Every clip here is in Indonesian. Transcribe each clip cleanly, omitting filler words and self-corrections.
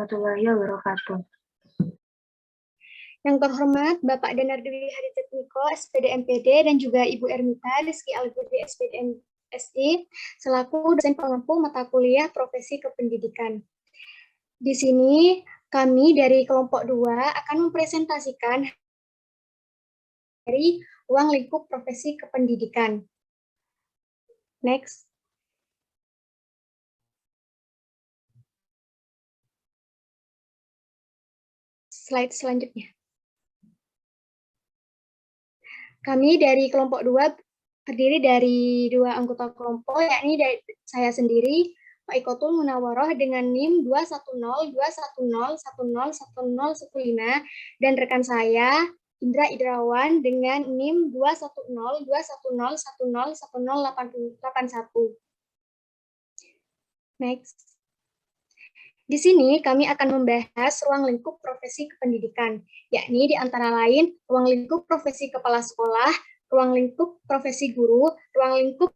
warahmatullahi wabarakatuh. Yang terhormat Bapak Danardwi Haritetmiko, SPD MPD, dan juga Ibu Ermita Rizky Algudi, SPD MSI, selaku dosen pengampu mata kuliah profesi kependidikan. Di sini kami dari kelompok 2 akan mempresentasikan dari ruang lingkup profesi kependidikan. Next. Slide selanjutnya. Kami dari kelompok 2 terdiri dari 2 anggota kelompok, yakni dari saya sendiri, Pak Ikotul Munawaroh dengan NIM 2102101011015, dan rekan saya, Indra Idrawan dengan NIM 2102101011081. Next. Di sini kami akan membahas ruang lingkup profesi kependidikan, yakni di antara lain ruang lingkup profesi kepala sekolah, ruang lingkup profesi guru, ruang lingkup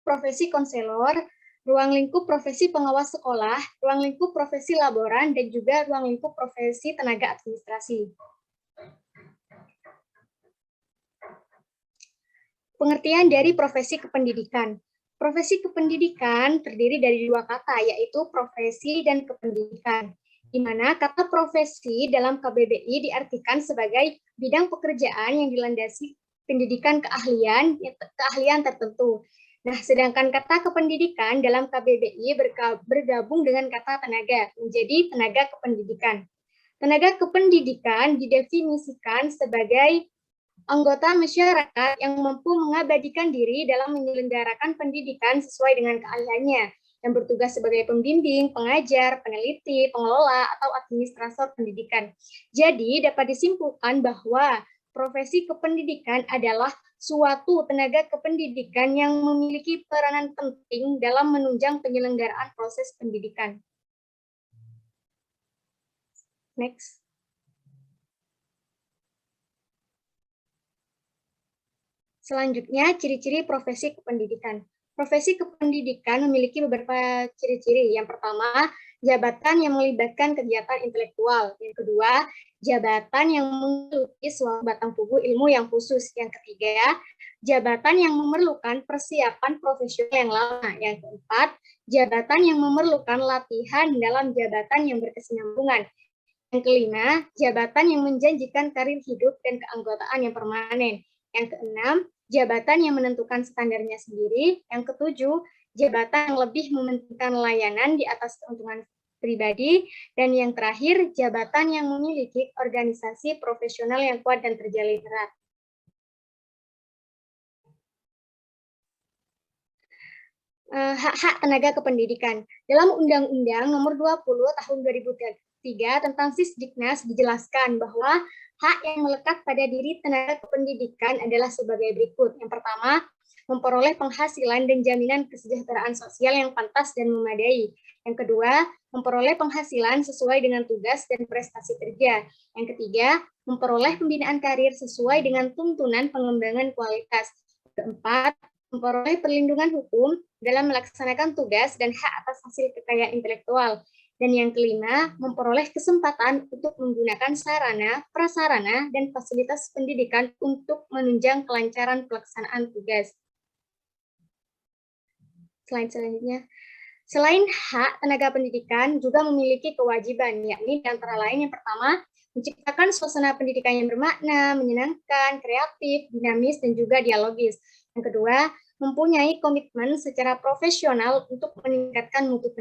profesi konselor, ruang lingkup profesi pengawas sekolah, ruang lingkup profesi laboran, dan juga ruang lingkup profesi tenaga administrasi. Pengertian dari profesi kependidikan. Profesi kependidikan terdiri dari 2 kata, yaitu profesi dan kependidikan, di mana kata profesi dalam KBBI diartikan sebagai bidang pekerjaan yang dilandasi pendidikan keahlian tertentu. Nah, sedangkan kata kependidikan dalam KBBI bergabung dengan kata tenaga, menjadi tenaga kependidikan. Tenaga kependidikan didefinisikan sebagai anggota masyarakat yang mampu mengabadikan diri dalam menyelenggarakan pendidikan sesuai dengan keahliannya, yang bertugas sebagai pembimbing, pengajar, peneliti, pengelola, atau administrator pendidikan. Jadi, dapat disimpulkan bahwa profesi kependidikan adalah suatu tenaga kependidikan yang memiliki peranan penting dalam menunjang penyelenggaraan proses pendidikan. Next. Selanjutnya, ciri-ciri profesi kependidikan. Profesi kependidikan memiliki beberapa ciri-ciri. Yang pertama, jabatan yang melibatkan kegiatan intelektual. Yang kedua, jabatan yang memiliki suatu batang tubuh ilmu yang khusus. Yang ketiga, jabatan yang memerlukan persiapan profesional yang lama. Yang keempat, jabatan yang memerlukan latihan dalam jabatan yang berkesinambungan. Yang kelima, jabatan yang menjanjikan karir hidup dan keanggotaan yang permanen. Yang keenam, jabatan yang menentukan standarnya sendiri. Yang ketujuh, jabatan yang lebih mementingkan layanan di atas keuntungan pribadi. Dan yang terakhir, jabatan yang memiliki organisasi profesional yang kuat dan terjalin erat. Hak-hak tenaga kependidikan. Dalam Undang-Undang Nomor 20 Tahun 2003 tentang Sisdiknas dijelaskan bahwa hak yang melekat pada diri tenaga kependidikan adalah sebagai berikut. Yang pertama, memperoleh penghasilan dan jaminan kesejahteraan sosial yang pantas dan memadai. Yang kedua, memperoleh penghasilan sesuai dengan tugas dan prestasi kerja. Yang ketiga, memperoleh pembinaan karir sesuai dengan tuntunan pengembangan kualitas. Keempat, memperoleh perlindungan hukum dalam melaksanakan tugas dan hak atas hasil kekayaan intelektual. Dan yang kelima, memperoleh kesempatan untuk menggunakan sarana, prasarana, dan fasilitas pendidikan untuk menunjang kelancaran pelaksanaan tugas. Slide selanjutnya. Selain hak, tenaga pendidikan juga memiliki kewajiban, yakni antara lain yang pertama, menciptakan suasana pendidikan yang bermakna, menyenangkan, kreatif, dinamis, dan juga dialogis. Yang kedua, mempunyai komitmen secara profesional untuk meningkatkan mutu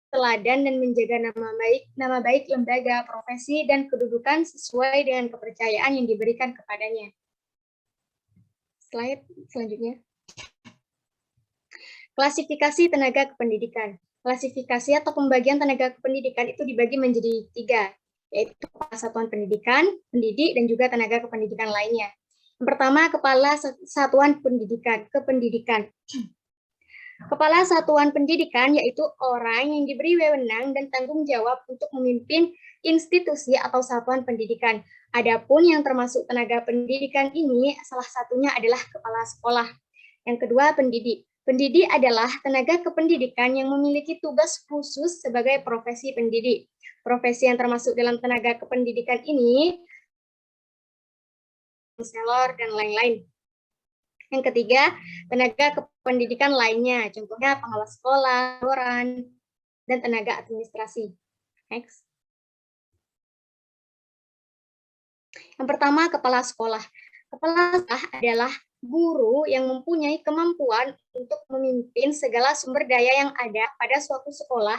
teladan dan menjaga nama baik lembaga, profesi, dan kedudukan sesuai dengan kepercayaan yang diberikan kepadanya. Slide selanjutnya. Klasifikasi tenaga kependidikan. Klasifikasi atau pembagian tenaga kependidikan itu dibagi menjadi 3, yaitu kepala satuan pendidikan, pendidik, dan juga tenaga kependidikan lainnya. Yang pertama, kepala satuan kependidikan. Kepala satuan pendidikan yaitu orang yang diberi wewenang dan tanggung jawab untuk memimpin institusi atau satuan pendidikan. Adapun yang termasuk tenaga pendidikan ini, salah satunya adalah kepala sekolah. Yang kedua, pendidik. Pendidik adalah tenaga kependidikan yang memiliki tugas khusus sebagai profesi pendidik. Profesi yang termasuk dalam tenaga kependidikan ini, konselor, dan lain-lain. Yang ketiga, tenaga kependidikan lainnya, contohnya pengawas sekolah, laporan, dan tenaga administrasi. Next. Yang pertama, kepala sekolah. Kepala sekolah adalah guru yang mempunyai kemampuan untuk memimpin segala sumber daya yang ada pada suatu sekolah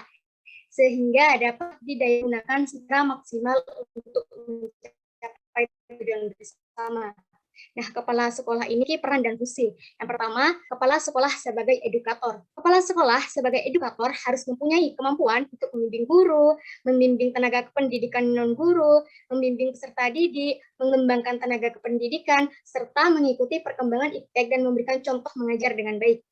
sehingga dapat digunakan secara maksimal untuk mencapai tujuan bersama. Nah, kepala sekolah ini peran dan fungsi. Yang pertama, kepala sekolah sebagai edukator. Kepala sekolah sebagai edukator harus mempunyai kemampuan untuk membimbing guru, membimbing tenaga kependidikan non-guru, membimbing peserta didik, mengembangkan tenaga kependidikan, serta mengikuti perkembangan iptek dan memberikan contoh mengajar dengan baik.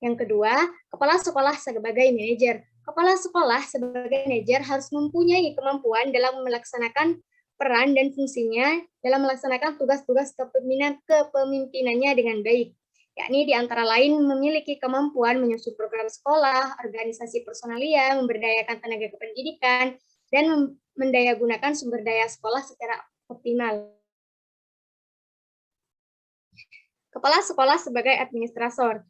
Yang kedua, kepala sekolah sebagai manajer. Kepala sekolah sebagai manajer harus mempunyai kemampuan dalam melaksanakan peran dan fungsinya dalam melaksanakan tugas-tugas kepemimpinannya dengan baik, yakni di antara lain memiliki kemampuan menyusun program sekolah, organisasi personalia, memberdayakan tenaga kependidikan, dan mendayagunakan sumber daya sekolah secara optimal. Kepala sekolah sebagai administrator.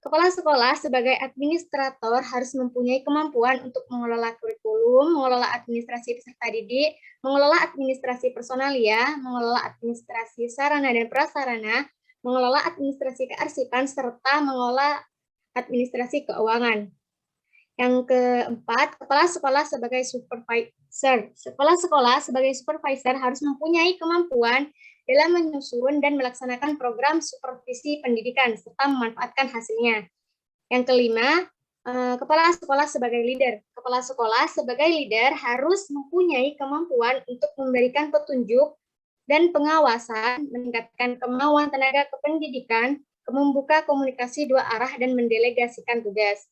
Kepala sekolah sebagai administrator harus mempunyai kemampuan untuk mengelola kurikulum, mengelola administrasi peserta didik, mengelola administrasi personalia, mengelola administrasi sarana dan prasarana, mengelola administrasi kearsipan, serta mengelola administrasi keuangan. Yang keempat, kepala sekolah sebagai supervisor. Kepala sekolah sebagai supervisor harus mempunyai kemampuan dalam menyusun dan melaksanakan program supervisi pendidikan serta memanfaatkan hasilnya. Yang kelima, kepala sekolah sebagai leader. Kepala sekolah sebagai leader harus mempunyai kemampuan untuk memberikan petunjuk dan pengawasan, meningkatkan kemauan tenaga kependidikan, membuka komunikasi dua arah, dan mendelegasikan tugas.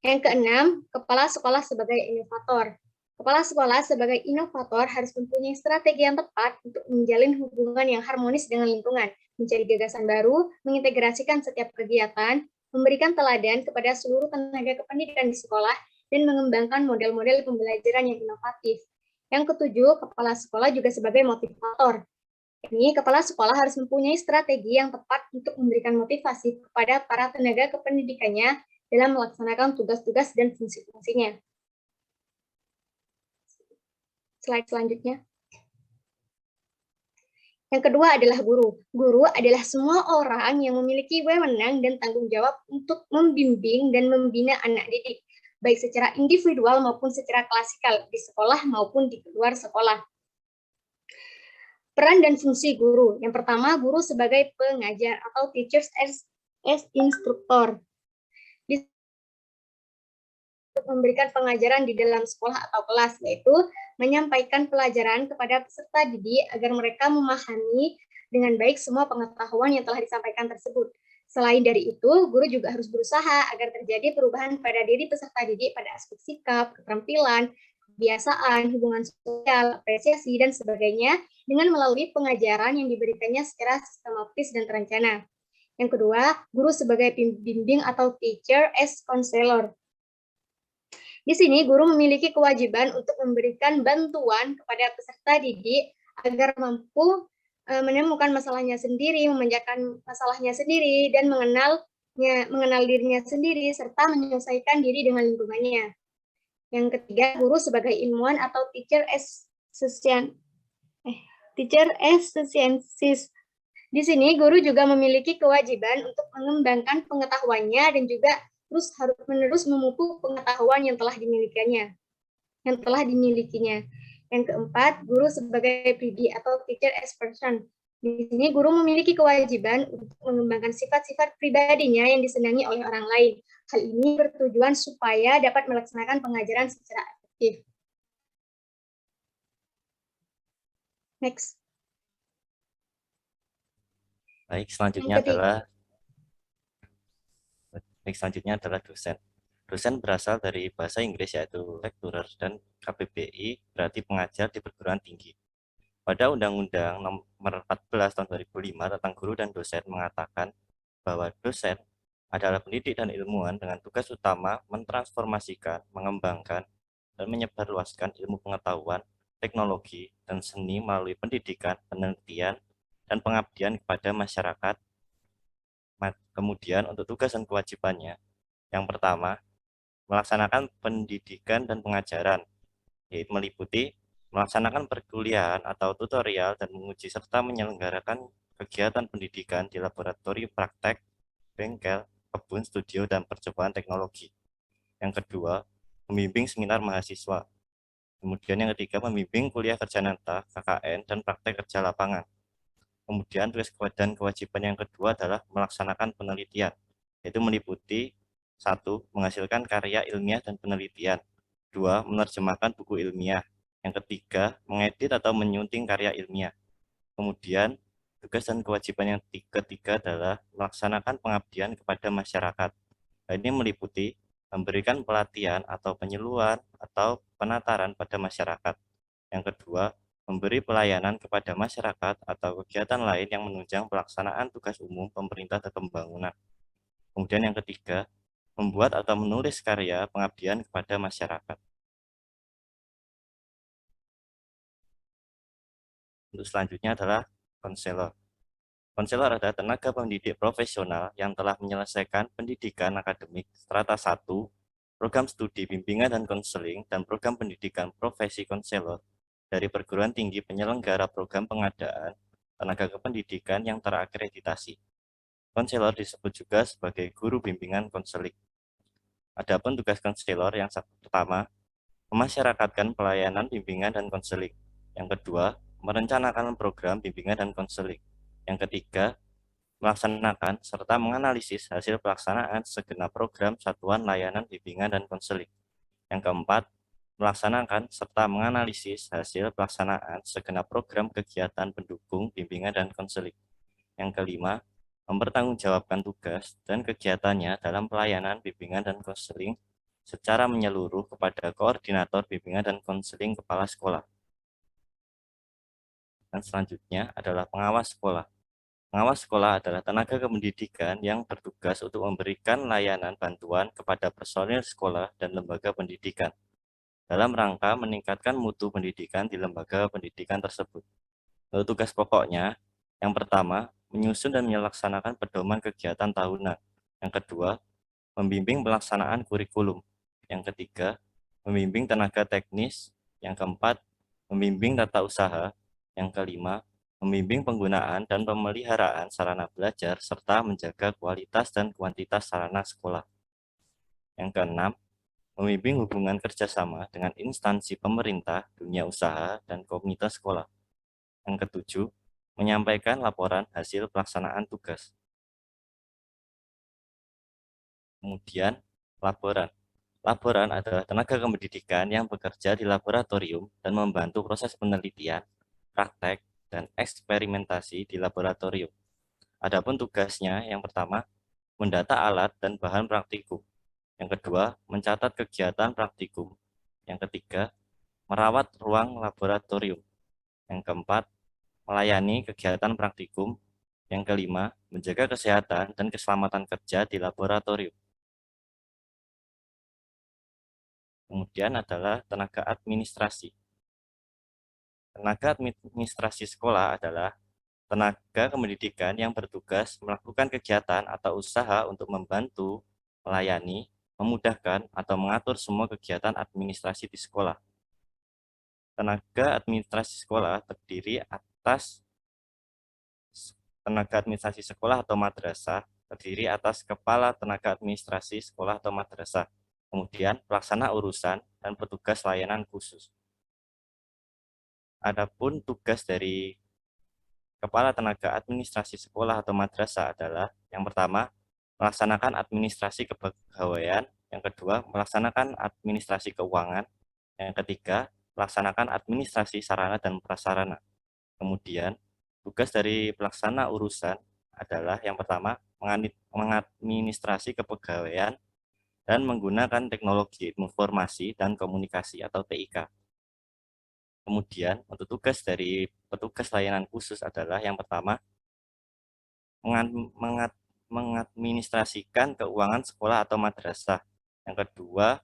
Yang keenam, kepala sekolah sebagai inovator. Kepala sekolah sebagai inovator harus mempunyai strategi yang tepat untuk menjalin hubungan yang harmonis dengan lingkungan, mencari gagasan baru, mengintegrasikan setiap kegiatan, memberikan teladan kepada seluruh tenaga kependidikan di sekolah, dan mengembangkan model-model pembelajaran yang inovatif. Yang ketujuh, kepala sekolah juga sebagai motivator. Ini kepala sekolah harus mempunyai strategi yang tepat untuk memberikan motivasi kepada para tenaga kependidikannya dalam melaksanakan tugas-tugas dan fungsi-fungsinya. Slide selanjutnya. Yang kedua adalah guru. Guru adalah semua orang yang memiliki wewenang dan tanggung jawab untuk membimbing dan membina anak didik, baik secara individual maupun secara klasikal, di sekolah maupun di luar sekolah. Peran dan fungsi guru. Yang pertama, guru sebagai pengajar atau teachers as instructor. Memberikan pengajaran di dalam sekolah atau kelas, yaitu menyampaikan pelajaran kepada peserta didik agar mereka memahami dengan baik semua pengetahuan yang telah disampaikan tersebut. Selain dari itu, guru juga harus berusaha agar terjadi perubahan pada diri peserta didik pada aspek sikap, keterampilan, kebiasaan, hubungan sosial, apresiasi, dan sebagainya dengan melalui pengajaran yang diberikannya secara sistematis dan terencana. Yang kedua, guru sebagai pembimbing atau teacher as counselor. Di sini, guru memiliki kewajiban untuk memberikan bantuan kepada peserta didik agar mampu menemukan masalahnya sendiri, memanjakan masalahnya sendiri, dan mengenal dirinya sendiri, serta menyelesaikan diri dengan lingkungannya. Yang ketiga, guru sebagai ilmuwan atau teacher as scientist. Di sini, guru juga memiliki kewajiban untuk mengembangkan pengetahuannya dan juga harus memupuk pengetahuan yang telah dimilikinya. Yang keempat, guru sebagai pribadi atau teacher as person. Di sini guru memiliki kewajiban untuk mengembangkan sifat-sifat pribadinya yang disenangi oleh orang lain. Hal ini bertujuan supaya dapat melaksanakan pengajaran secara efektif. Next. Baik, selanjutnya adalah dosen. Dosen berasal dari bahasa Inggris yaitu lecturer dan KBBI berarti pengajar di perguruan tinggi. Pada Undang-Undang Nomor 14 Tahun 2005 tentang Guru dan Dosen mengatakan bahwa dosen adalah pendidik dan ilmuwan dengan tugas utama mentransformasikan, mengembangkan, dan menyebarluaskan ilmu pengetahuan, teknologi, dan seni melalui pendidikan, penelitian, dan pengabdian kepada masyarakat. Kemudian untuk tugas dan kewajibannya, yang pertama, melaksanakan pendidikan dan pengajaran, yaitu meliputi melaksanakan perkuliahan atau tutorial dan menguji serta menyelenggarakan kegiatan pendidikan di laboratorium praktek, bengkel, kebun, studio, dan percobaan teknologi. Yang kedua, membimbing seminar mahasiswa. Kemudian yang ketiga, membimbing kuliah kerja nyata, KKN, dan praktek kerja lapangan. Kemudian tugas dan kewajiban yang kedua adalah melaksanakan penelitian, yaitu meliputi 1. Menghasilkan karya ilmiah dan penelitian. 2. Menerjemahkan buku ilmiah. Yang ketiga, mengedit atau menyunting karya ilmiah. Kemudian, tugas dan kewajiban yang ketiga adalah melaksanakan pengabdian kepada masyarakat. Ini meliputi memberikan pelatihan atau penyuluhan atau penataran pada masyarakat. Yang kedua, memberi pelayanan kepada masyarakat atau kegiatan lain yang menunjang pelaksanaan tugas umum pemerintah dan pembangunan. Kemudian yang ketiga, membuat atau menulis karya pengabdian kepada masyarakat. Untuk selanjutnya adalah konselor. Konselor adalah tenaga pendidik profesional yang telah menyelesaikan pendidikan akademik strata 1, program studi bimbingan dan konseling, dan program pendidikan profesi konselor dari perguruan tinggi penyelenggara program pengadaan tenaga kependidikan yang terakreditasi. Konselor disebut juga sebagai guru bimbingan konseling. Adapun tugas konselor yang pertama, memasyarakatkan pelayanan bimbingan dan konseling. Yang kedua, merencanakan program bimbingan dan konseling. Yang ketiga, melaksanakan serta menganalisis hasil pelaksanaan segenap program satuan layanan bimbingan dan konseling. Yang keempat, melaksanakan serta menganalisis hasil pelaksanaan segenap program kegiatan pendukung bimbingan dan konseling. Yang kelima, mempertanggungjawabkan tugas dan kegiatannya dalam pelayanan bimbingan dan konseling secara menyeluruh kepada koordinator bimbingan dan konseling kepala sekolah. Dan selanjutnya adalah pengawas sekolah. Pengawas sekolah adalah tenaga kependidikan yang bertugas untuk memberikan layanan bantuan kepada personil sekolah dan lembaga pendidikan dalam rangka meningkatkan mutu pendidikan di lembaga pendidikan tersebut. Untuk tugas pokoknya, yang pertama, menyusun dan melaksanakan pedoman kegiatan tahunan. Yang kedua, membimbing pelaksanaan kurikulum. Yang ketiga, membimbing tenaga teknis. Yang keempat, membimbing tata usaha. Yang kelima, membimbing penggunaan dan pemeliharaan sarana belajar serta menjaga kualitas dan kuantitas sarana sekolah. Yang keenam, membimbing hubungan kerjasama dengan instansi pemerintah, dunia usaha, dan komunitas sekolah. Yang ketujuh, menyampaikan laporan hasil pelaksanaan tugas. Kemudian, laporan. Laporan adalah tenaga kependidikan yang bekerja di laboratorium dan membantu proses penelitian, praktek, dan eksperimentasi di laboratorium. Adapun tugasnya yang pertama, mendata alat dan bahan praktikum. Yang kedua, mencatat kegiatan praktikum. Yang ketiga, merawat ruang laboratorium. Yang keempat, melayani kegiatan praktikum. Yang kelima, menjaga kesehatan dan keselamatan kerja di laboratorium. Kemudian adalah tenaga administrasi. Tenaga administrasi sekolah adalah tenaga kependidikan yang bertugas melakukan kegiatan atau usaha untuk membantu, melayani, memudahkan, atau mengatur semua kegiatan administrasi di sekolah. Tenaga administrasi sekolah terdiri atas tenaga administrasi sekolah atau madrasah, terdiri atas kepala tenaga administrasi sekolah atau madrasah, kemudian pelaksana urusan dan petugas layanan khusus. Adapun tugas dari kepala tenaga administrasi sekolah atau madrasah adalah yang pertama, melaksanakan administrasi kepegawaian, yang kedua, melaksanakan administrasi keuangan, yang ketiga, melaksanakan administrasi sarana dan prasarana. Kemudian, tugas dari pelaksana urusan adalah yang pertama, mengadministrasi kepegawaian dan menggunakan teknologi informasi dan komunikasi atau TIK. Kemudian, untuk tugas dari petugas layanan khusus adalah yang pertama, mengadministrasikan keuangan sekolah atau madrasah. Yang kedua,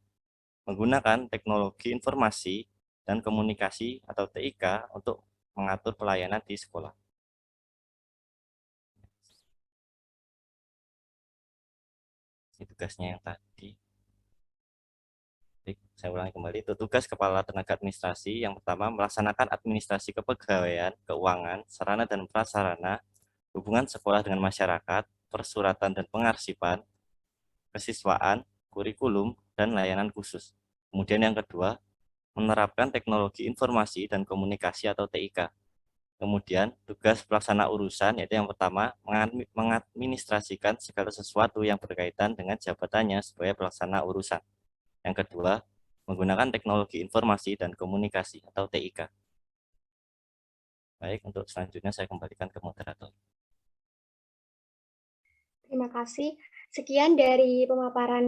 menggunakan teknologi informasi dan komunikasi atau TIK untuk mengatur pelayanan di sekolah. Ini tugasnya yang tadi. Saya ulangi kembali, itu tugas Kepala Tenaga Administrasi. Yang pertama, melaksanakan administrasi kepegawaian, keuangan, sarana dan prasarana, hubungan sekolah dengan masyarakat, persuratan dan pengarsipan, kesiswaan, kurikulum, dan layanan khusus. Kemudian yang kedua, menerapkan teknologi informasi dan komunikasi atau TIK. Kemudian tugas pelaksana urusan, yaitu yang pertama, mengadministrasikan segala sesuatu yang berkaitan dengan jabatannya sebagai pelaksana urusan. Yang kedua, menggunakan teknologi informasi dan komunikasi atau TIK. Baik, untuk selanjutnya saya kembalikan ke moderator. Terima kasih. Sekian dari pemaparan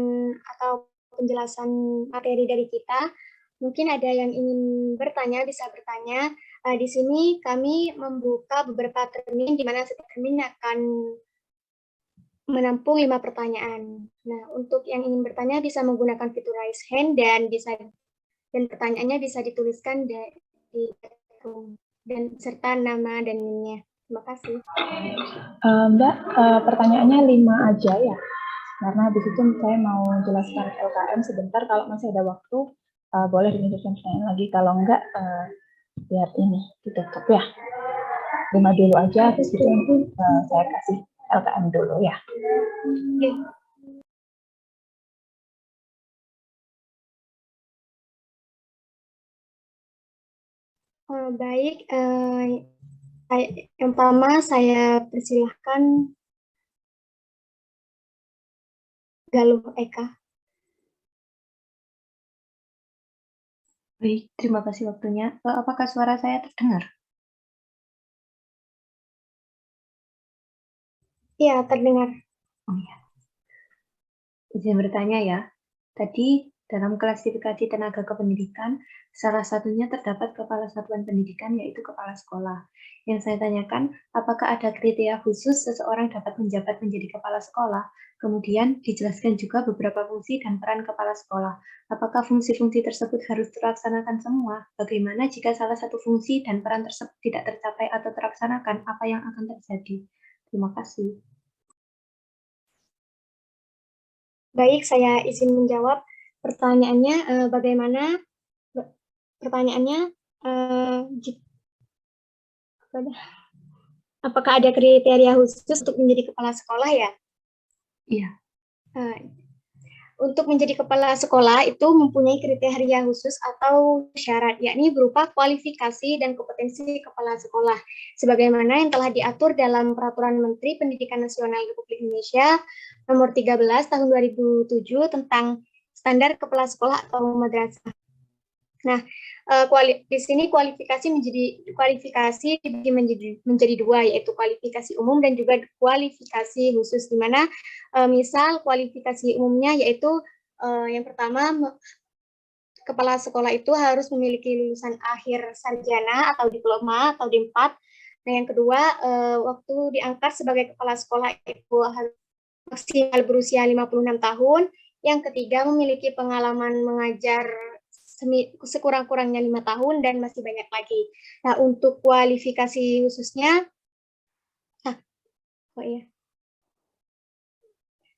atau penjelasan materi dari kita. Mungkin ada yang ingin bertanya, bisa bertanya. Di sini kami membuka beberapa termin, di mana setiap termin akan menampung 5 pertanyaan. Nah, untuk yang ingin bertanya bisa menggunakan fitur raise hand dan pertanyaannya bisa dituliskan di dan serta nama dan NIM-nya. Terima kasih. Mbak, pertanyaannya 5 aja ya, karena habis itu saya mau jelaskan LKM sebentar. Kalau masih ada waktu, boleh dilanjutkan pertanyaan lagi. Kalau enggak, biar ini ditutup ya. 5 dulu aja, habis itu nanti saya kasih LKM dulu ya. Oke. Baik, yang pertama saya persilahkan Galuh Eka. Baik, terima kasih waktunya. Apakah suara saya terdengar? Iya, terdengar. Oh ya. Izin bertanya ya. Tadi dalam klasifikasi tenaga kependidikan, salah satunya terdapat kepala satuan pendidikan, yaitu kepala sekolah. Yang saya tanyakan, apakah ada kriteria khusus seseorang dapat menjabat menjadi kepala sekolah? Kemudian dijelaskan juga beberapa fungsi dan peran kepala sekolah. Apakah fungsi-fungsi tersebut harus terlaksanakan semua? Bagaimana jika salah satu fungsi dan peran tersebut tidak tercapai atau terlaksanakan? Apa yang akan terjadi? Terima kasih. Baik, saya izin menjawab pertanyaannya. Bagaimana? Pertanyaannya, apakah ada kriteria khusus untuk menjadi kepala sekolah ya? Iya. Untuk menjadi kepala sekolah itu mempunyai kriteria khusus atau syarat, yakni berupa kualifikasi dan kompetensi kepala sekolah, sebagaimana yang telah diatur dalam Peraturan Menteri Pendidikan Nasional Republik Indonesia Nomor 13 Tahun 2007 tentang standar kepala sekolah atau madrasah. Nah, di sini kualifikasi dibagi menjadi dua, yaitu kualifikasi umum dan juga kualifikasi khusus, di mana misal kualifikasi umumnya yaitu yang pertama, kepala sekolah itu harus memiliki lulusan akhir sarjana atau diploma atau D4. Nah, yang kedua, waktu diangkat sebagai kepala sekolah itu harus maksimal berusia 56 tahun. Yang ketiga, memiliki pengalaman mengajar sekurang-kurangnya 5 tahun dan masih banyak lagi. Nah, untuk kualifikasi khususnya,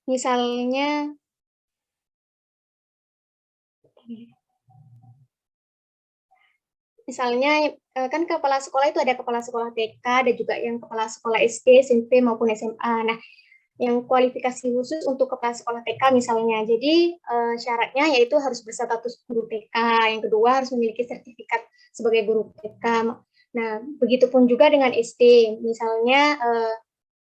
misalnya kan kepala sekolah itu ada kepala sekolah TK, ada juga yang kepala sekolah SD, SMP maupun SMA. Nah, yang kualifikasi khusus untuk kepala sekolah TK misalnya. Jadi syaratnya yaitu harus berstatus guru TK. Yang kedua harus memiliki sertifikat sebagai guru TK. Nah, begitupun juga dengan SD. Misalnya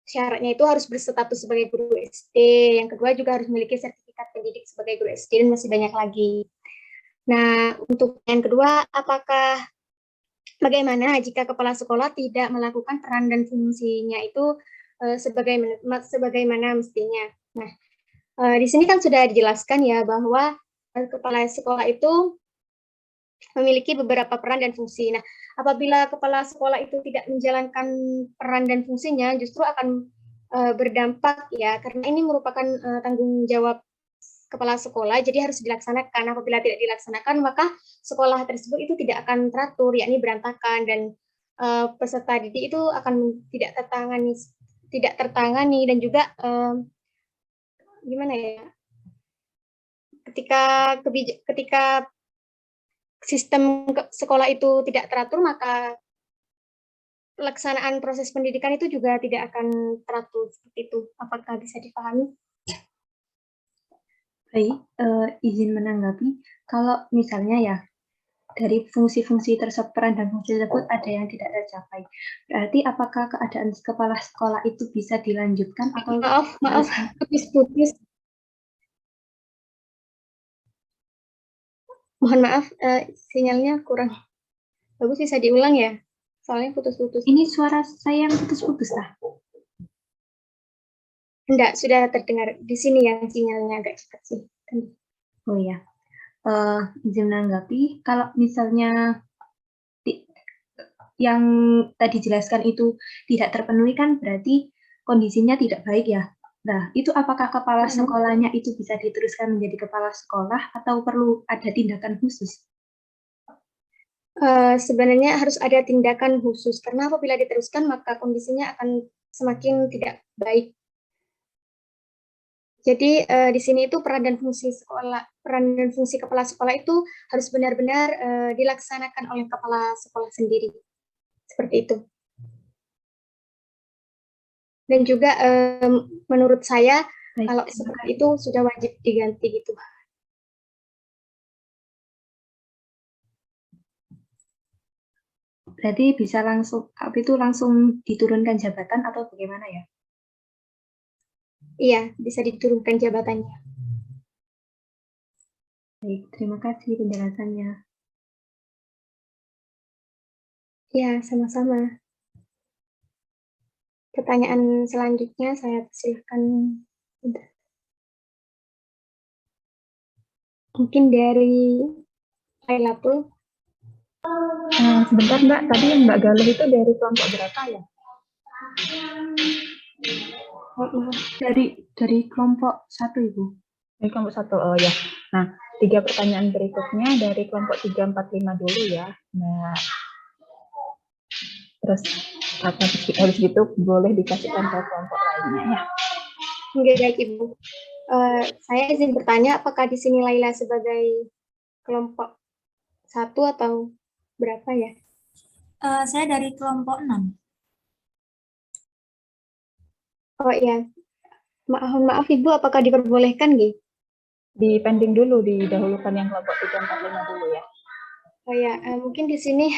syaratnya itu harus berstatus sebagai guru SD. Yang kedua juga harus memiliki sertifikat pendidik sebagai guru SD dan masih banyak lagi. Nah, untuk yang kedua, bagaimana jika kepala sekolah tidak melakukan peran dan fungsinya itu sebagaimana mestinya. Nah, di sini kan sudah dijelaskan ya bahwa kepala sekolah itu memiliki beberapa peran dan fungsi. Nah, apabila kepala sekolah itu tidak menjalankan peran dan fungsinya, justru akan berdampak ya, karena ini merupakan tanggung jawab kepala sekolah, jadi harus dilaksanakan. Apabila tidak dilaksanakan, maka sekolah tersebut itu tidak akan teratur, yakni berantakan, dan peserta didik itu akan tidak tertangani, dan juga gimana ya, ketika sistem sekolah itu tidak teratur, maka pelaksanaan proses pendidikan itu juga tidak akan teratur seperti itu. Apakah bisa dipahami? Baik, izin menanggapi. Kalau misalnya ya, dari fungsi-fungsi tersebut, peran dan fungsi tersebut ada yang tidak tercapai. Berarti apakah keadaan kepala sekolah itu bisa dilanjutkan atau Maaf, putus-putus. Mohon maaf, sinyalnya kurang bagus, bisa diulang ya? Soalnya putus-putus. ini suara saya yang putus-putus lah? Enggak, sudah terdengar. Di sini yang sinyalnya agak cepat sih. Oh ya, izin menanggapi. Kalau misalnya yang tadi jelaskan itu tidak terpenuhi kan berarti kondisinya tidak baik ya. Nah, itu apakah kepala sekolahnya itu bisa diteruskan menjadi kepala sekolah atau perlu ada tindakan khusus? Sebenarnya harus ada tindakan khusus, karena apabila diteruskan maka kondisinya akan semakin tidak baik. Jadi di sini itu peran dan fungsi kepala sekolah itu harus benar-benar dilaksanakan oleh kepala sekolah sendiri, seperti itu. Dan juga menurut saya kalau seperti itu sudah wajib diganti gitu. Berarti bisa langsung diturunkan jabatan atau bagaimana ya? Iya, bisa diturunkan jabatannya. Baik, terima kasih penjelasannya. Ya, sama-sama. Pertanyaan selanjutnya saya persilahkan. Mungkin dari Lailatul. Sebentar Mbak, tadi yang Mbak Galuh itu dari kelompok berapa ya? Dari kelompok 1, Ibu. Dari kelompok 1, oh ya. Nah, 3 pertanyaan berikutnya dari kelompok 3, 4, 5 dulu ya. Nah, terus habis gitu boleh dikasihkan ke kelompok lainnya ya. Baik, Ibu. Saya izin bertanya, apakah di sini Laila sebagai kelompok 1 atau berapa ya? Saya dari kelompok 6. Oh iya, maaf Ibu, apakah diperbolehkan gitu? Di pending dulu, didahulukan yang kelompok 3, 4, 5 dulu ya. Oh ya, mungkin di sini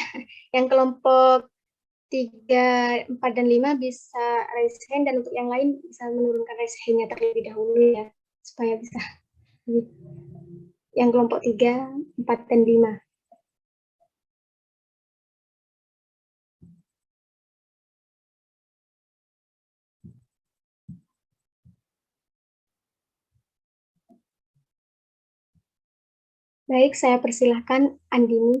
yang kelompok 3, 4, dan 5 bisa raise hand, dan untuk yang lain bisa menurunkan raise hand-nya terlebih dahulu ya, supaya bisa. Yang kelompok 3, 4, dan 5. Baik, saya persilahkan Andini.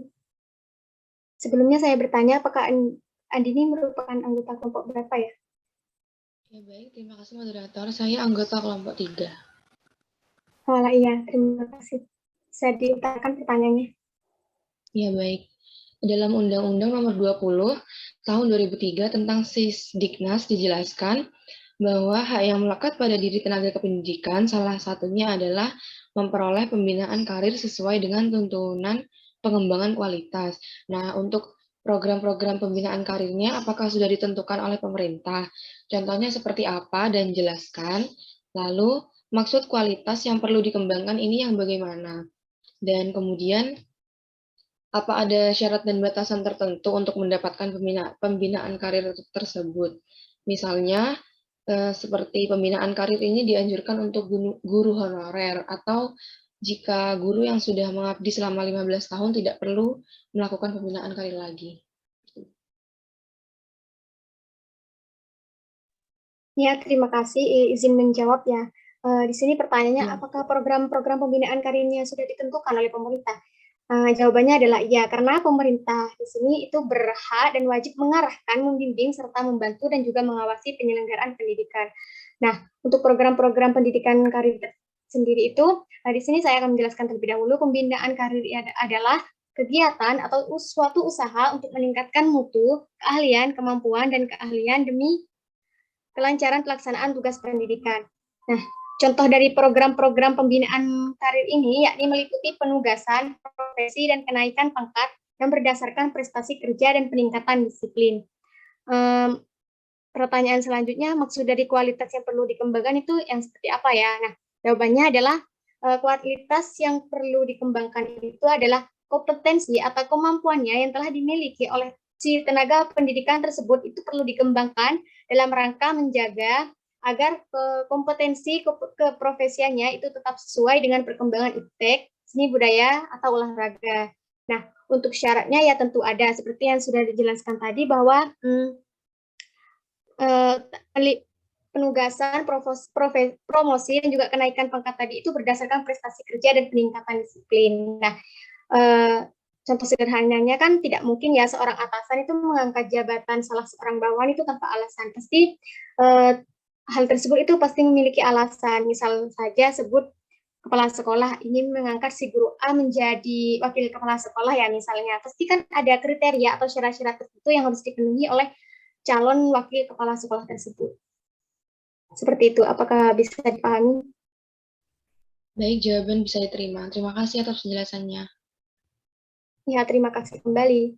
Sebelumnya saya bertanya, apakah Andini merupakan anggota kelompok berapa ya? Ya baik, terima kasih moderator. Saya anggota kelompok 3. Oh iya, terima kasih. Bisa diutarakan pertanyaannya. Ya baik. Dalam Undang-Undang Nomor 20 Tahun 2003 tentang Sisdiknas dijelaskan bahwa hak yang melekat pada diri tenaga kependidikan salah satunya adalah memperoleh pembinaan karir sesuai dengan tuntunan pengembangan kualitas. Nah, untuk program-program pembinaan karirnya apakah sudah ditentukan oleh pemerintah? Contohnya seperti apa dan jelaskan. Lalu, maksud kualitas yang perlu dikembangkan ini yang bagaimana? Dan kemudian, apa ada syarat dan batasan tertentu untuk mendapatkan pembinaan karir tersebut? Misalnya, seperti pembinaan karir ini dianjurkan untuk guru honorer, atau jika guru yang sudah mengabdi selama 15 tahun tidak perlu melakukan pembinaan karir lagi. Ya, terima kasih. Izin menjawab ya. Di sini pertanyaannya, apakah program-program pembinaan karirnya sudah ditentukan oleh pemerintah? Jawabannya adalah iya, karena pemerintah di sini itu berhak dan wajib mengarahkan, membimbing, serta membantu dan juga mengawasi penyelenggaraan pendidikan. Nah, untuk program-program pendidikan karir sendiri itu, di sini saya akan menjelaskan terlebih dahulu. Pembinaan karir adalah kegiatan atau suatu usaha untuk meningkatkan mutu, keahlian, kemampuan, dan keahlian demi kelancaran pelaksanaan tugas pendidikan. Nah, contoh dari program-program pembinaan karir ini yakni meliputi penugasan, profesi, dan kenaikan pangkat yang berdasarkan prestasi kerja dan peningkatan disiplin. Pertanyaan selanjutnya, maksud dari kualitas yang perlu dikembangkan itu yang seperti apa ya? Nah, jawabannya adalah kualitas yang perlu dikembangkan itu adalah kompetensi atau kemampuannya yang telah dimiliki oleh si tenaga pendidikan tersebut itu perlu dikembangkan dalam rangka menjaga agar kompetensi keprofesiannya itu tetap sesuai dengan perkembangan iptek, seni budaya, atau olahraga. Nah, untuk syaratnya ya tentu ada, seperti yang sudah dijelaskan tadi bahwa penugasan, promosi, dan juga kenaikan pangkat tadi itu berdasarkan prestasi kerja dan peningkatan disiplin. Nah, contoh sederhananya kan tidak mungkin ya seorang atasan itu mengangkat jabatan salah seorang bawahan itu tanpa alasan. Pasti hal tersebut itu pasti memiliki alasan. Misal saja sebut kepala sekolah ingin mengangkat si guru A menjadi wakil kepala sekolah ya misalnya. Pasti kan ada kriteria atau syarat-syarat tertentu yang harus dipenuhi oleh calon wakil kepala sekolah tersebut. Seperti itu, apakah bisa dipahami? Baik, jawaban bisa diterima. Terima kasih atas penjelasannya. Ya, terima kasih kembali.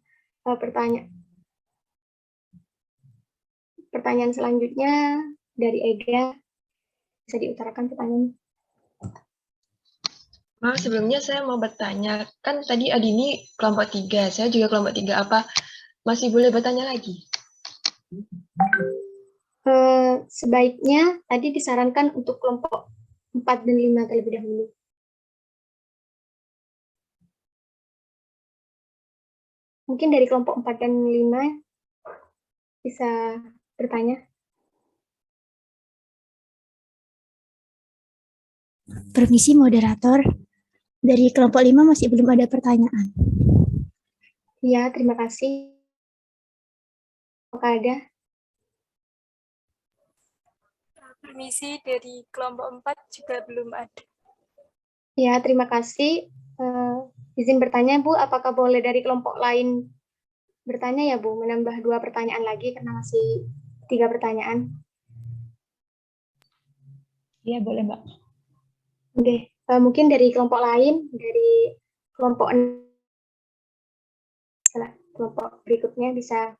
Pertanyaan selanjutnya dari Ega. Bisa diutarakan pertanyaannya? Maaf, sebelumnya saya mau bertanya. Kan tadi Adini kelompok 3, saya juga kelompok 3. Apa masih boleh bertanya lagi? Sebaiknya tadi disarankan untuk kelompok 4 dan 5 terlebih dahulu. Mungkin dari kelompok 4 dan 5 bisa bertanya. Permisi moderator, dari kelompok 5 masih belum ada pertanyaan. Ya, terima kasih. Apakah ada? Permisi, dari kelompok 4 juga belum ada. Ya, terima kasih. Izin bertanya, Bu, apakah boleh dari kelompok lain bertanya ya, Bu? Menambah 2 pertanyaan lagi, karena masih 3 pertanyaan. Iya, boleh, Mbak. Oke, mungkin dari kelompok lain, dari kelompok berikutnya bisa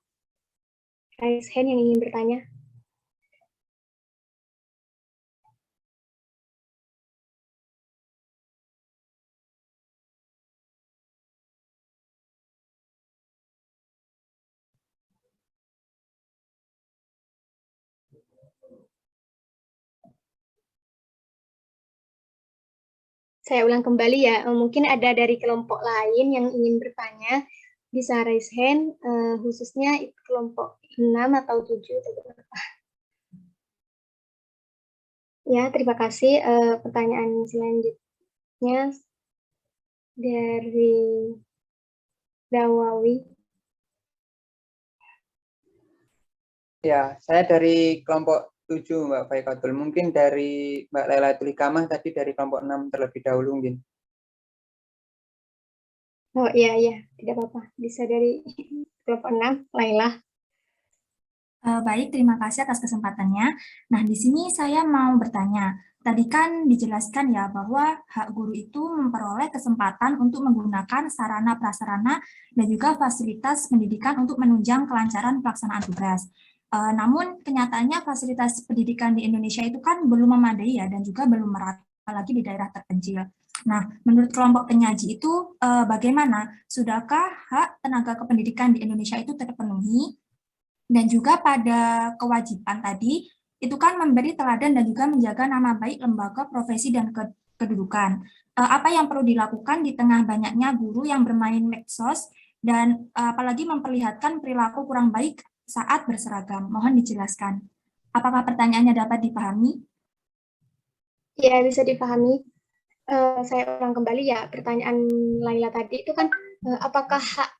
raise hand yang ingin bertanya. Saya ulang kembali ya, mungkin ada dari kelompok lain yang ingin bertanya, bisa raise hand, khususnya kelompok 6 atau 7 atau berapa. Ya, terima kasih. Pertanyaan selanjutnya dari Dawawi. Ya, saya dari kelompok 7, Mbak Faikatul. Mungkin dari Mbak Lailatul Ikamah tadi dari kelompok 6 terlebih dahulu mungkin. Oh iya, tidak apa-apa. Bisa dari kelompok 6, Laila. Baik, terima kasih atas kesempatannya. Nah, di sini saya mau bertanya. Tadi kan dijelaskan ya bahwa hak guru itu memperoleh kesempatan untuk menggunakan sarana prasarana dan juga fasilitas pendidikan untuk menunjang kelancaran pelaksanaan tugas. Namun kenyataannya fasilitas pendidikan di Indonesia itu kan belum memadai ya dan juga belum merata lagi di daerah terpencil. Nah, menurut kelompok penyaji itu bagaimana? Sudahkah hak tenaga kependidikan di Indonesia itu terpenuhi? Dan juga pada kewajiban tadi, itu kan memberi teladan dan juga menjaga nama baik lembaga, profesi, dan kedudukan. Apa yang perlu dilakukan di tengah banyaknya guru yang bermain medsos dan apalagi memperlihatkan perilaku kurang baik saat berseragam? Mohon dijelaskan. Apakah pertanyaannya dapat dipahami? Ya, bisa dipahami. saya ulang kembali ya pertanyaan Laila tadi itu kan apakah hak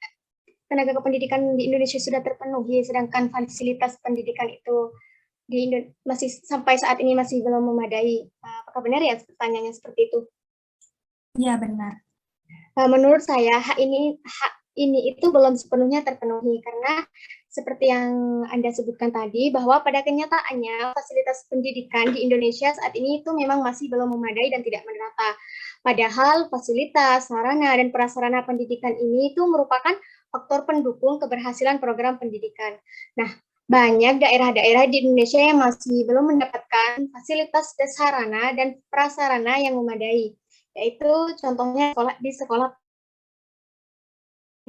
tenaga kependidikan di Indonesia sudah terpenuhi, sedangkan fasilitas pendidikan itu masih sampai saat ini masih belum memadai. Apakah benar ya pertanyaannya seperti itu? Iya, benar. Menurut saya hak ini itu belum sepenuhnya terpenuhi karena seperti yang Anda sebutkan tadi bahwa pada kenyataannya fasilitas pendidikan di Indonesia saat ini itu memang masih belum memadai dan tidak merata. Padahal fasilitas, sarana, dan prasarana pendidikan ini itu merupakan faktor pendukung keberhasilan program pendidikan. Nah, banyak daerah-daerah di Indonesia yang masih belum mendapatkan fasilitas sarana dan prasarana yang memadai, yaitu contohnya di sekolah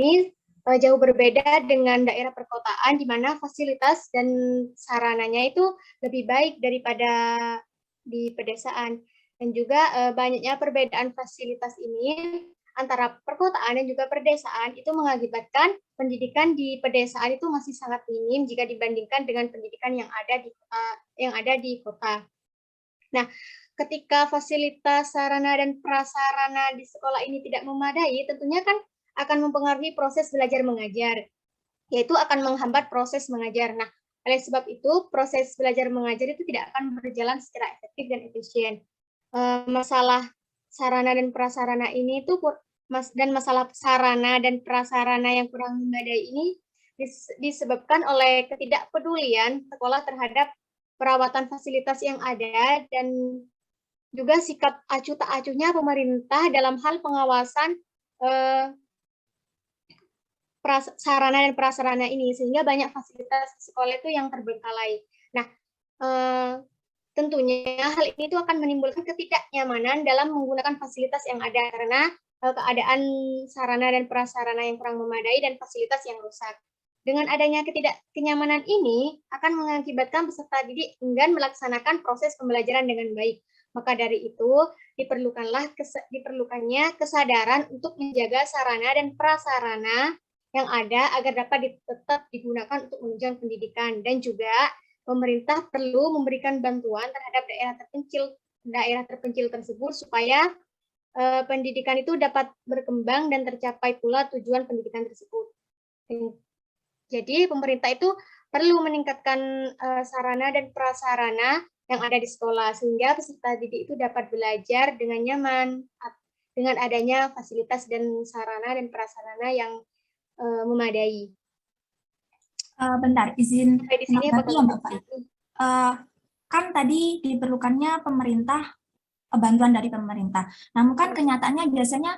ini jauh berbeda dengan daerah perkotaan di mana fasilitas dan sarananya itu lebih baik daripada di pedesaan. Dan juga banyaknya perbedaan fasilitas ini antara perkotaan dan juga pedesaan itu mengakibatkan pendidikan di pedesaan itu masih sangat minim jika dibandingkan dengan pendidikan yang ada di kota. Nah, ketika fasilitas sarana dan prasarana di sekolah ini tidak memadai, tentunya kan akan mempengaruhi proses belajar mengajar, yaitu akan menghambat proses mengajar. Nah, oleh sebab itu proses belajar mengajar itu tidak akan berjalan secara efektif dan efisien. Masalah sarana dan prasarana ini itu masalah sarana dan prasarana yang kurang memadai ini disebabkan oleh ketidakpedulian sekolah terhadap perawatan fasilitas yang ada dan juga sikap acuh tak acuhnya pemerintah dalam hal pengawasan sarana dan prasarana ini, sehingga banyak fasilitas sekolah itu yang terbengkalai. Nah, tentunya hal ini itu akan menimbulkan ketidaknyamanan dalam menggunakan fasilitas yang ada karena keadaan sarana dan prasarana yang kurang memadai dan fasilitas yang rusak. Dengan adanya ketidaknyamanan ini akan mengakibatkan peserta didik enggan melaksanakan proses pembelajaran dengan baik. Maka dari itu diperlukannya kesadaran untuk menjaga sarana dan prasarana yang ada agar dapat tetap digunakan untuk menunjang pendidikan, dan juga pemerintah perlu memberikan bantuan terhadap daerah terpencil tersebut supaya pendidikan itu dapat berkembang dan tercapai pula tujuan pendidikan tersebut. Jadi pemerintah itu perlu meningkatkan sarana dan prasarana yang ada di sekolah sehingga peserta didik itu dapat belajar dengan nyaman dengan adanya fasilitas dan sarana dan prasarana yang memadai. Bentar, izin Sampai di sini menanggapi ya Mbak Fai. Kan tadi diperlukannya bantuan dari pemerintah. Namun kan kenyataannya biasanya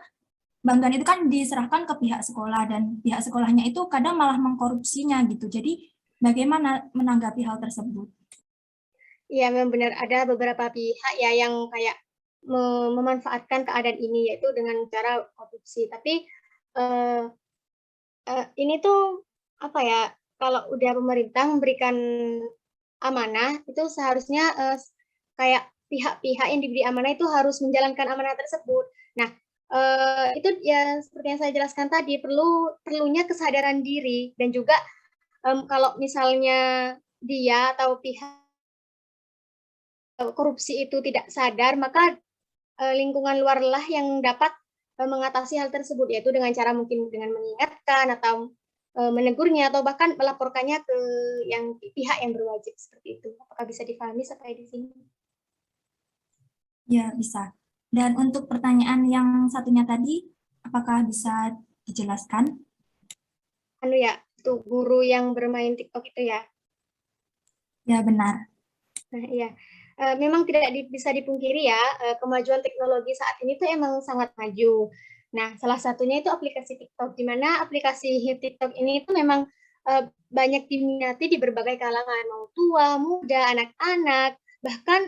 bantuan itu kan diserahkan ke pihak sekolah dan pihak sekolahnya itu kadang malah mengkorupsinya gitu. Jadi bagaimana menanggapi hal tersebut? Iya, memang benar ada beberapa pihak ya yang kayak memanfaatkan keadaan ini yaitu dengan cara korupsi. Tapi ini tuh apa ya? Kalau udah pemerintah memberikan amanah itu seharusnya kayak pihak-pihak yang diberi amanah itu harus menjalankan amanah tersebut. Nah, itu ya seperti yang saya jelaskan tadi perlunya kesadaran diri dan juga kalau misalnya dia atau pihak korupsi itu tidak sadar, maka lingkungan luarlah yang dapat mengatasi hal tersebut, yaitu dengan cara mungkin dengan mengingatkan atau menegurnya atau bahkan melaporkannya ke pihak yang berwajib seperti itu. Apakah bisa dipahami sampai di sini? Ya, bisa. Dan untuk pertanyaan yang satunya tadi, apakah bisa dijelaskan? Tuh guru yang bermain TikTok itu ya? Ya, benar. Nah, iya. Memang tidak bisa dipungkiri ya, kemajuan teknologi saat ini tuh emang sangat maju. Nah, salah satunya itu aplikasi TikTok, di mana aplikasi TikTok ini itu memang banyak diminati di berbagai kalangan, mau tua, muda, anak-anak, bahkan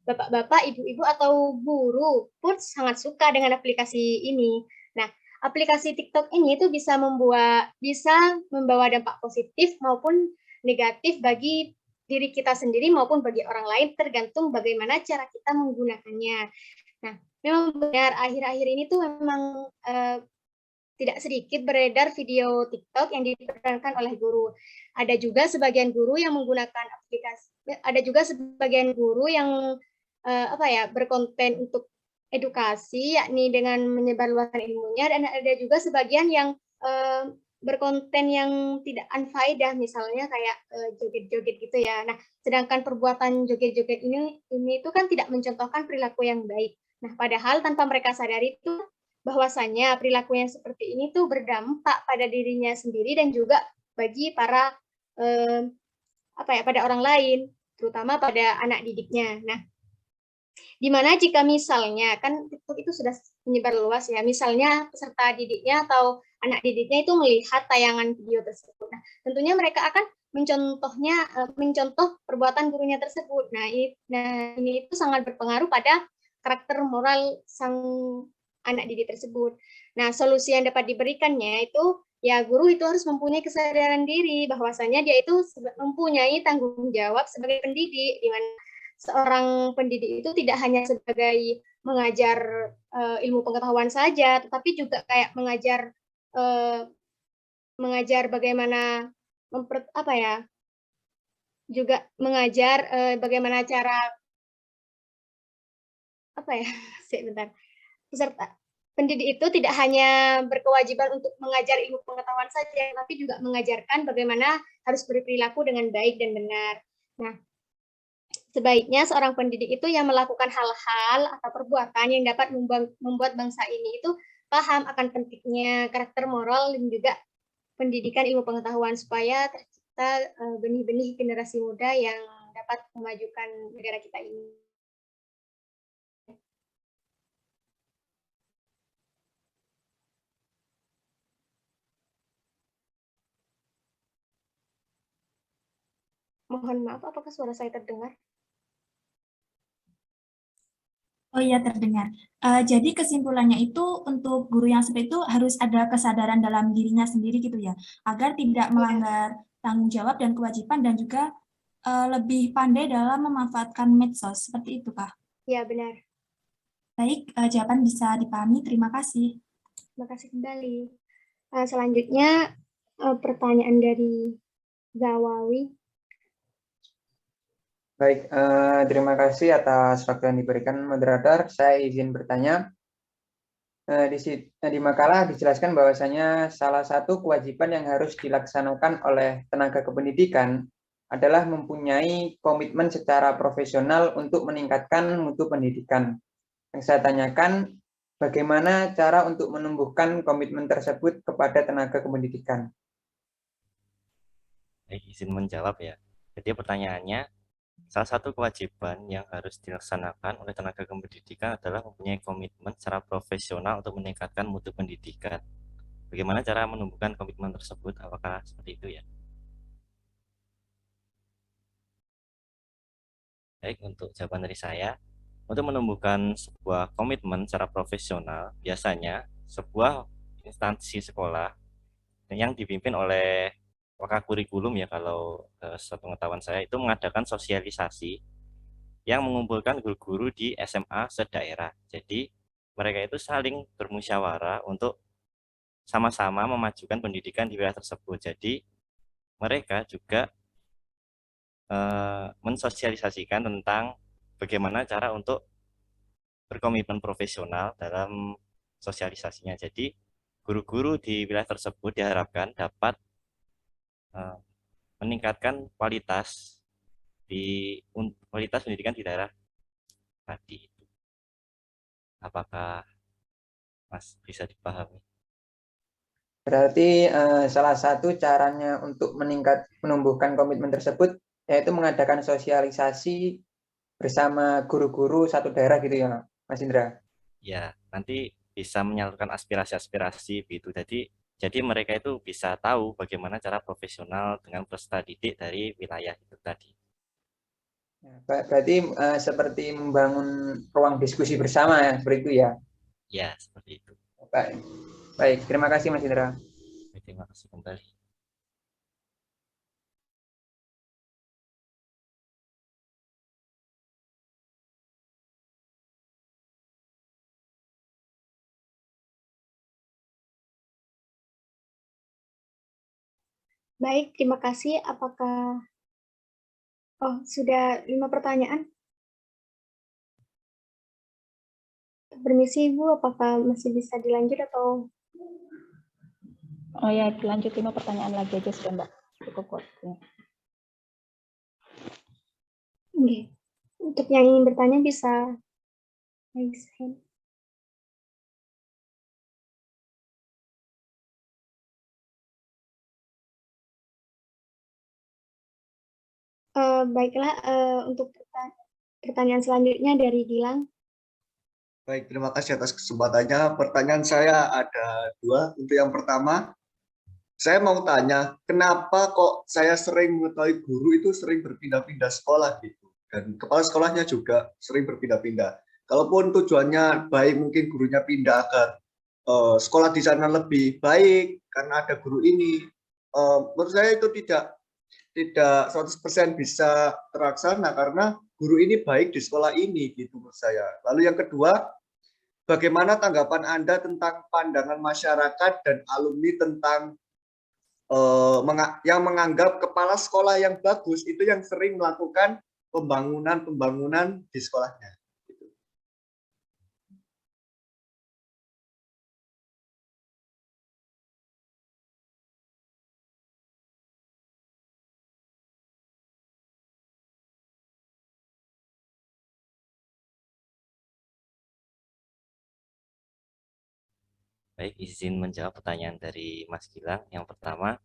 bapak-bapak, ibu-ibu, atau guru pun sangat suka dengan aplikasi ini. Nah, aplikasi TikTok ini itu bisa membawa dampak positif maupun negatif bagi diri kita sendiri maupun bagi orang lain, tergantung bagaimana cara kita menggunakannya. Nah, memang benar akhir-akhir ini tuh memang tidak sedikit beredar video TikTok yang diperankan oleh guru. Ada juga sebagian guru yang menggunakan aplikasi, ada juga sebagian guru yang berkonten untuk edukasi, yakni dengan menyebarluaskan ilmunya, dan ada juga sebagian yang berkonten yang tidak unfaedah, misalnya kayak joget-joget gitu ya. Nah, sedangkan perbuatan joget-joget ini itu kan tidak mencontohkan perilaku yang baik. Nah, padahal tanpa mereka sadari itu bahwasanya perilaku yang seperti ini tuh berdampak pada dirinya sendiri dan juga bagi para pada orang lain, terutama pada anak didiknya. Nah, di mana jika misalnya, kan TikTok itu sudah menyebar luas ya, misalnya peserta didiknya atau anak didiknya itu melihat tayangan video tersebut. Nah, tentunya mereka akan mencontoh perbuatan gurunya tersebut. Nah, ini itu sangat berpengaruh pada karakter moral sang anak didik tersebut. Nah, solusi yang dapat diberikannya itu ya guru itu harus mempunyai kesadaran diri bahwasanya dia itu mempunyai tanggung jawab sebagai pendidik, di mana seorang pendidik itu tidak hanya sebagai mengajar ilmu pengetahuan saja, tetapi juga kayak mengajar bagaimana juga mengajar bagaimana cara sebentar. Peserta pendidik itu tidak hanya berkewajiban untuk mengajar ilmu pengetahuan saja, tapi juga mengajarkan bagaimana harus berperilaku dengan baik dan benar. Nah, sebaiknya seorang pendidik itu yang melakukan hal-hal atau perbuatan yang dapat membuat bangsa ini itu paham akan pentingnya karakter moral dan juga pendidikan ilmu pengetahuan supaya tercipta benih-benih generasi muda yang dapat memajukan negara kita ini. Mohon maaf, apakah suara saya terdengar? Oh iya, terdengar. Jadi kesimpulannya itu untuk guru yang seperti itu harus ada kesadaran dalam dirinya sendiri gitu ya, agar tidak melanggar tanggung jawab dan kewajiban dan juga lebih pandai dalam memanfaatkan medsos. Seperti itu, Kak? Ya, benar. Baik, jawaban bisa dipahami. Terima kasih. Terima kasih kembali. Selanjutnya pertanyaan dari Zawawi. Baik, terima kasih atas waktu yang diberikan moderator. Saya izin bertanya. Di makalah dijelaskan bahwasanya salah satu kewajiban yang harus dilaksanakan oleh tenaga kependidikan adalah mempunyai komitmen secara profesional untuk meningkatkan mutu pendidikan. Yang saya tanyakan, bagaimana cara untuk menumbuhkan komitmen tersebut kepada tenaga kependidikan? Izin menjawab ya. Jadi pertanyaannya, salah satu kewajiban yang harus dilaksanakan oleh tenaga kependidikan adalah mempunyai komitmen secara profesional untuk meningkatkan mutu pendidikan. Bagaimana cara menumbuhkan komitmen tersebut? Apakah seperti itu ya? Baik, untuk jawaban dari saya, untuk menumbuhkan sebuah komitmen secara profesional, biasanya sebuah instansi sekolah yang dipimpin oleh Wakakurikulum ya, kalau sepengetahuan saya itu mengadakan sosialisasi yang mengumpulkan guru-guru di SMA sedaerah. Jadi mereka itu saling bermusyawarah untuk sama-sama memajukan pendidikan di wilayah tersebut. Jadi mereka juga mensosialisasikan tentang bagaimana cara untuk berkomitmen profesional dalam sosialisasinya. Jadi guru-guru di wilayah tersebut diharapkan dapat meningkatkan kualitas pendidikan di daerah tadi. Apakah Mas bisa dipahami? Berarti salah satu caranya untuk menumbuhkan komitmen tersebut yaitu mengadakan sosialisasi bersama guru-guru satu daerah gitu ya, Mas Indra? Ya, nanti bisa menyalurkan aspirasi-aspirasi gitu. Jadi mereka itu bisa tahu bagaimana cara profesional dengan peserta didik dari wilayah itu tadi. Berarti seperti membangun ruang diskusi bersama ya, seperti itu ya? Ya, seperti itu. Baik, terima kasih Mas Indra. Terima kasih kembali. Baik, terima kasih. Apakah sudah 5 pertanyaan? Permisi Ibu, apakah masih bisa dilanjut atau? Oh ya, dilanjut 5 pertanyaan lagi aja sudah Mbak. Cukup waktunya. Oke. Untuk yang ingin bertanya bisa raise hand. Baiklah, untuk pertanyaan selanjutnya dari Gilang. Baik, terima kasih atas kesempatannya. Pertanyaan saya ada 2. Untuk yang pertama, saya mau tanya, kenapa kok saya sering mengetahui guru itu sering berpindah-pindah sekolah gitu, dan kepala sekolahnya juga sering berpindah-pindah. Kalaupun tujuannya baik, mungkin gurunya pindah agar sekolah di sana lebih baik karena ada guru ini. Menurut saya itu tidak 100% bisa terlaksana karena guru ini baik di sekolah ini gitu menurut saya. Lalu yang kedua, bagaimana tanggapan Anda tentang pandangan masyarakat dan alumni tentang yang menganggap kepala sekolah yang bagus itu yang sering melakukan pembangunan di sekolahnya? Baik, izin menjawab pertanyaan dari Mas Gilang. Yang pertama,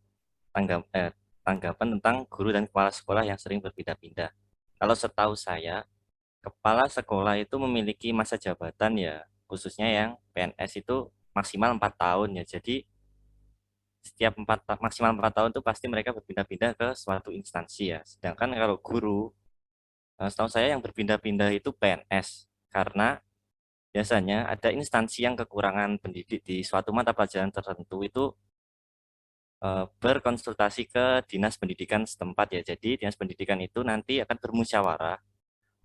tanggapan tentang guru dan kepala sekolah yang sering berpindah-pindah. Kalau setahu saya, kepala sekolah itu memiliki masa jabatan ya, khususnya yang PNS itu maksimal 4 tahun ya. Jadi setiap maksimal 4 tahun itu pasti mereka berpindah-pindah ke suatu instansi ya. Sedangkan kalau guru, setahu saya yang berpindah-pindah itu PNS, karena biasanya ada instansi yang kekurangan pendidik di suatu mata pelajaran tertentu itu berkonsultasi ke dinas pendidikan setempat ya. Jadi dinas pendidikan itu nanti akan bermusyawarah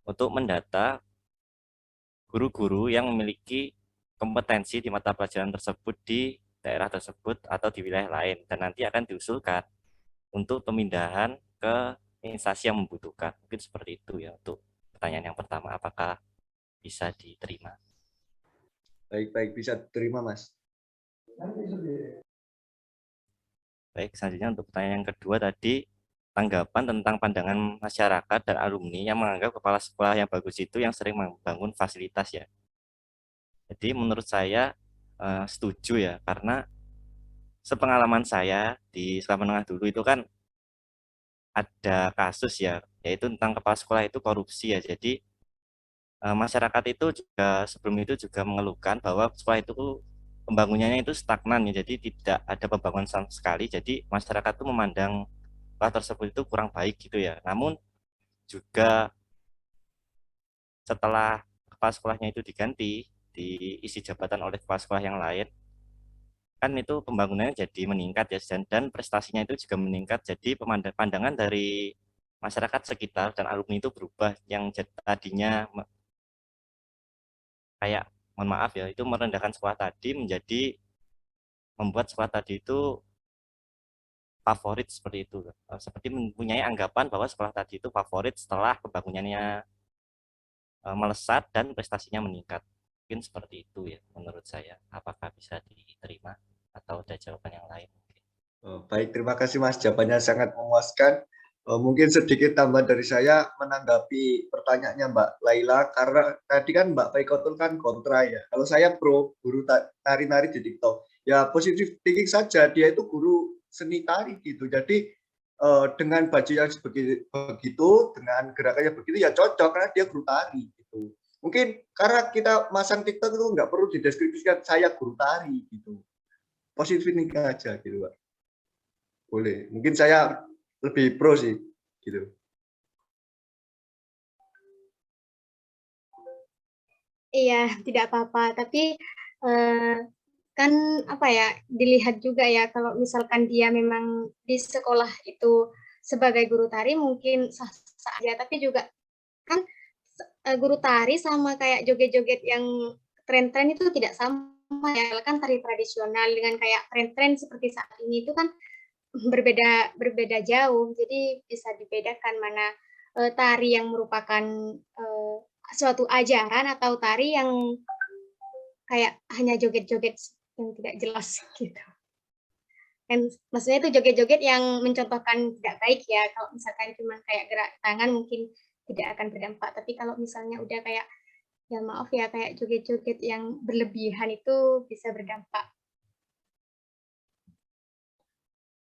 untuk mendata guru-guru yang memiliki kompetensi di mata pelajaran tersebut di daerah tersebut atau di wilayah lain, dan nanti akan diusulkan untuk pemindahan ke instansi yang membutuhkan. Mungkin seperti itu ya untuk pertanyaan yang pertama, apakah bisa diterima? Baik, bisa diterima, Mas. Baik, selanjutnya untuk pertanyaan yang kedua tadi, tanggapan tentang pandangan masyarakat dan alumni yang menganggap kepala sekolah yang bagus itu yang sering membangun fasilitas ya. Jadi menurut saya setuju ya, karena sepengalaman saya di sekolah menengah dulu itu kan ada kasus ya, yaitu tentang kepala sekolah itu korupsi ya. Jadi masyarakat itu juga sebelum itu juga mengeluhkan bahwa sekolah itu pembangunannya itu stagnan ya, jadi tidak ada pembangunan sama sekali. Jadi masyarakat itu memandang sekolah tersebut itu kurang baik gitu ya. Namun juga setelah kepala sekolahnya itu diganti, diisi jabatan oleh kepala sekolah yang lain, kan itu pembangunannya jadi meningkat ya, dan prestasinya itu juga meningkat. Jadi pandangan dari masyarakat sekitar dan alumni itu berubah, yang tadinya kayak mohon maaf ya, itu merendahkan sekolah tadi menjadi membuat sekolah tadi itu favorit seperti itu. Seperti mempunyai anggapan bahwa sekolah tadi itu favorit setelah pembangunannya melesat dan prestasinya meningkat. Mungkin seperti itu ya menurut saya. Apakah bisa diterima atau ada jawaban yang lain? Baik, terima kasih Mas. Jawabannya sangat memuaskan. Mungkin sedikit tambahan dari saya menanggapi pertanyaannya Mbak Laila, karena tadi kan Mbak Faikotul kan kontra ya. Kalau saya pro guru nari-nari di TikTok, ya positif thinking saja. Dia itu guru seni tari gitu. Jadi dengan baju yang begitu, dengan gerakannya begitu ya cocok karena dia guru tari gitu. Mungkin karena kita masang TikTok itu nggak perlu dideskripsikan saya guru tari gitu. Positif thinking aja gitu Mbak. Boleh. Mungkin saya lebih pro sih, gitu. Iya, tidak apa-apa. Tapi kan apa ya, dilihat juga ya, kalau misalkan dia memang di sekolah itu sebagai guru tari mungkin sah-sah aja, tapi juga kan guru tari sama kayak joget-joget yang tren-tren itu tidak sama ya, kan tari tradisional dengan kayak tren-tren seperti saat ini itu kan berbeda jauh. Jadi bisa dibedakan mana tari yang merupakan suatu ajaran atau tari yang kayak hanya joget-joget yang tidak jelas gitu. Kan maksudnya itu joget-joget yang mencontohkan tidak baik ya. Kalau misalkan cuma kayak gerak tangan mungkin tidak akan berdampak. Tapi kalau misalnya udah kayak, ya maaf ya, kayak joget-joget yang berlebihan itu bisa berdampak.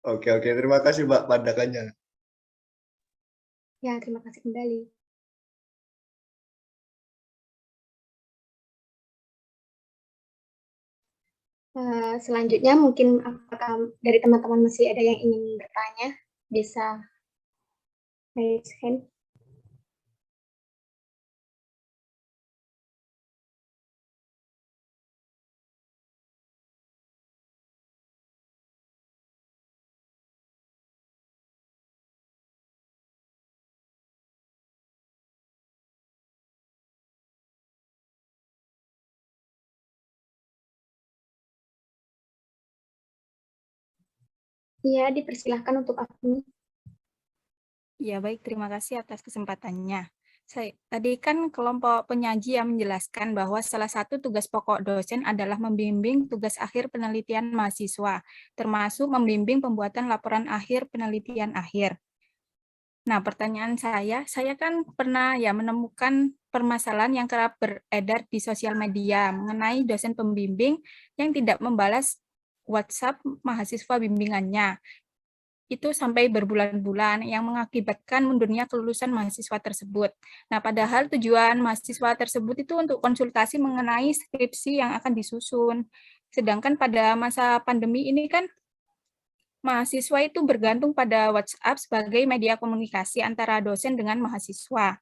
Oke, terima kasih Mbak pandangannya. Ya, terima kasih kembali. Selanjutnya mungkin apakah dari teman-teman masih ada yang ingin bertanya? Bisa raise hand. Iya, dipersilahkan untuk aku. Ya, baik. Terima kasih atas kesempatannya. Tadi kan kelompok penyaji yang menjelaskan bahwa salah satu tugas pokok dosen adalah membimbing tugas akhir penelitian mahasiswa, termasuk membimbing pembuatan laporan akhir penelitian akhir. Nah, pertanyaan saya kan pernah ya menemukan permasalahan yang kerap beredar di sosial media mengenai dosen pembimbing yang tidak membalas WhatsApp mahasiswa bimbingannya. Itu sampai berbulan-bulan yang mengakibatkan mundurnya kelulusan mahasiswa tersebut. Nah, padahal tujuan mahasiswa tersebut itu untuk konsultasi mengenai skripsi yang akan disusun. Sedangkan pada masa pandemi ini kan mahasiswa itu bergantung pada WhatsApp sebagai media komunikasi antara dosen dengan mahasiswa.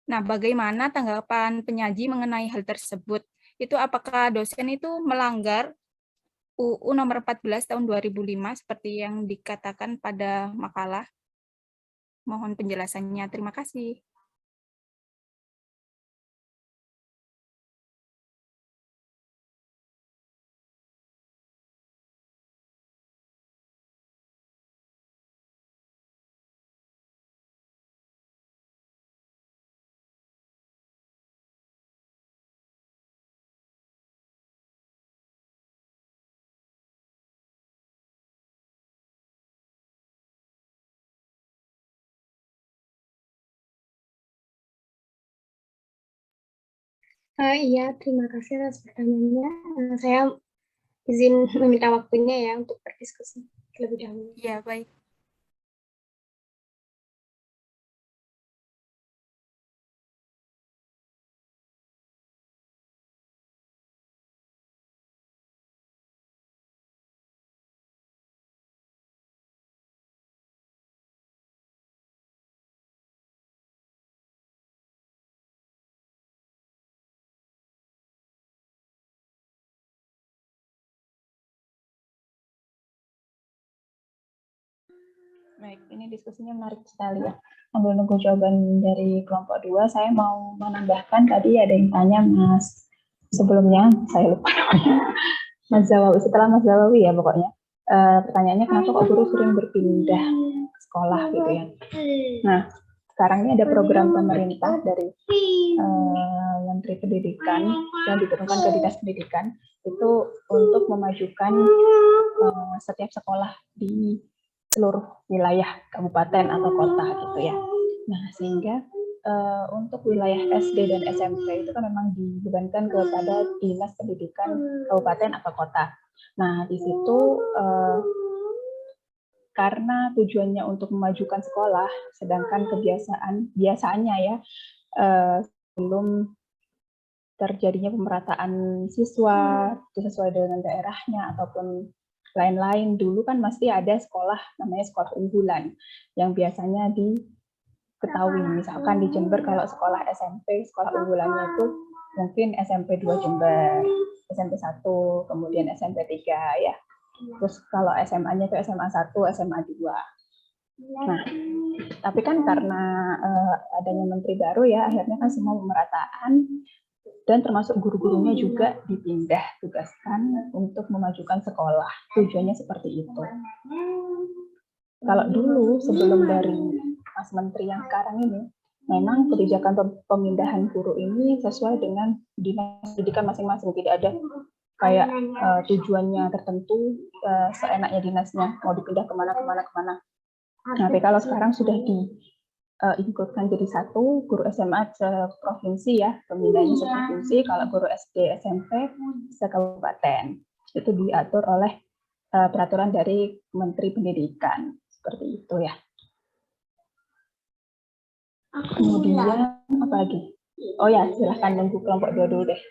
Nah, bagaimana tanggapan penyaji mengenai hal tersebut? Itu apakah dosen itu melanggar UU nomor 14 tahun 2005 seperti yang dikatakan pada makalah? Mohon penjelasannya. Terima kasih. Iya, terima kasih atas pertanyaannya. Saya izin meminta waktunya ya untuk berdiskusi terlebih dahulu. Ya, baik. Baik, ini diskusinya menarik sekali ya. Sambil nunggu jawaban dari kelompok 2, saya mau menambahkan tadi ada yang tanya Mas, sebelumnya saya lupa namanya, Mas Zawawi, setelah Mas Zawawi ya pokoknya. Pertanyaannya kenapa kok guru sering berpindah sekolah gitu ya. Nah, sekarang ini ada program pemerintah dari Menteri Pendidikan yang diturunkan ke Dinas Pendidikan itu untuk memajukan setiap sekolah di seluruh wilayah kabupaten atau kota gitu ya. Nah, sehingga untuk wilayah SD dan SMP itu kan memang dibebankan kepada Dinas Pendidikan kabupaten atau kota. Nah, di situ karena tujuannya untuk memajukan sekolah, sedangkan biasaannya ya sebelum terjadinya pemerataan siswa sesuai dengan daerahnya ataupun lain-lain, dulu kan masih ada sekolah namanya sekolah unggulan yang biasanya diketahui. Misalkan di Jember kalau sekolah SMP, sekolah unggulannya itu mungkin SMP 2 Jember, SMP 1, kemudian SMP 3 ya. Terus kalau SMA-nya itu SMA 1, SMA 2. Nah, tapi kan karena adanya menteri baru ya, akhirnya kan semua pemerataan dan termasuk guru-gurunya juga dipindah tugaskan untuk memajukan sekolah. Tujuannya seperti itu. Kalau dulu sebelum dari Mas Menteri yang sekarang ini, memang kebijakan pemindahan guru ini sesuai dengan dinas pendidikan masing-masing, tidak ada kayak tujuannya tertentu seenaknya dinasnya mau dipindah kemana. Tapi kalau sekarang sudah include-kan jadi satu, guru SMA seprovinsi ya, pemindahnya seprovinsi, kalau guru SD SMP sekabupaten. Itu diatur oleh peraturan dari Menteri Pendidikan, seperti itu ya. Kemudian apa lagi? Oh ya, silahkan nunggu kelompok 2 dulu deh.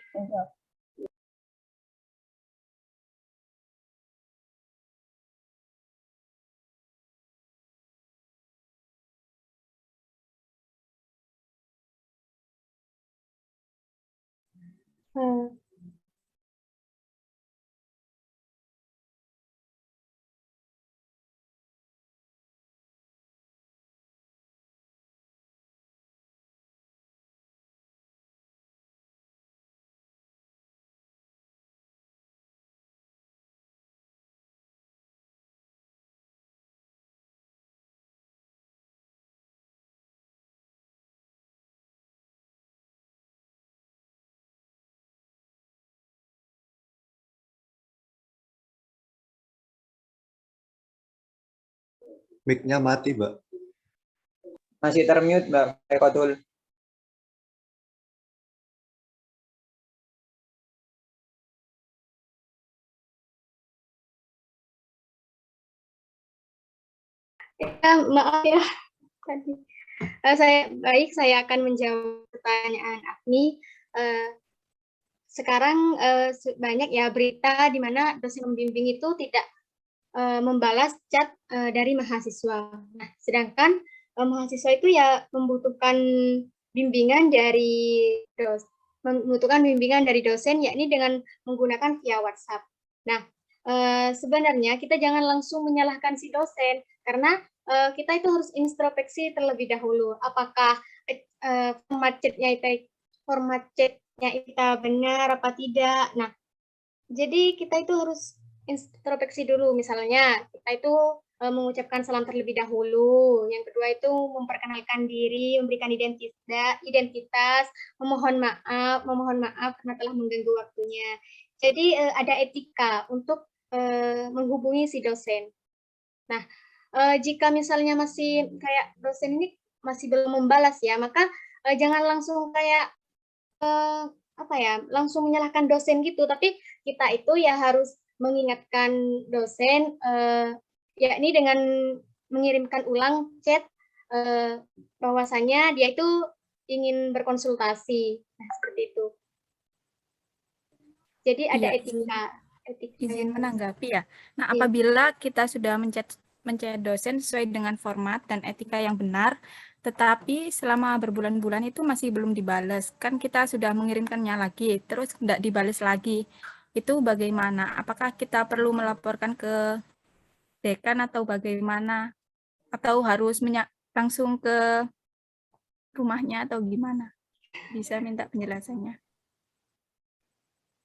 Mic-nya mati, Mbak. Masih termute, Mbak Ekotul. Ya, maaf ya. Tadi. Saya akan menjawab pertanyaan Agni. Sekarang banyak ya berita di mana dosen pembimbing itu tidak membalas chat dari mahasiswa. Nah, sedangkan mahasiswa itu ya membutuhkan bimbingan dari dosen, yakni dengan menggunakan via WhatsApp. Nah, sebenarnya kita jangan langsung menyalahkan si dosen, karena kita itu harus introspeksi terlebih dahulu. Apakah format chatnya kita benar apa tidak? Nah, jadi kita itu harus introspeksi dulu. Misalnya kita itu mengucapkan salam terlebih dahulu. Yang kedua itu memperkenalkan diri, memberikan identitas, memohon maaf karena telah mengganggu waktunya. Jadi ada etika untuk menghubungi si dosen. Nah, jika misalnya masih kayak dosen ini masih belum membalas ya, maka jangan langsung kayak langsung menyalahkan dosen gitu, tapi kita itu ya harus mengingatkan dosen, yakni dengan mengirimkan ulang chat bahwasanya dia itu ingin berkonsultasi. Nah, seperti itu. Jadi ada etika. Izin menanggapi ya. Nah, apabila kita sudah mencet dosen sesuai dengan format dan etika yang benar, tetapi selama berbulan-bulan itu masih belum dibalas, kan kita sudah mengirimkannya lagi, terus tidak dibalas lagi. Itu bagaimana? Apakah kita perlu melaporkan ke dekan atau bagaimana? Atau harus langsung ke rumahnya atau gimana? Bisa minta penjelasannya.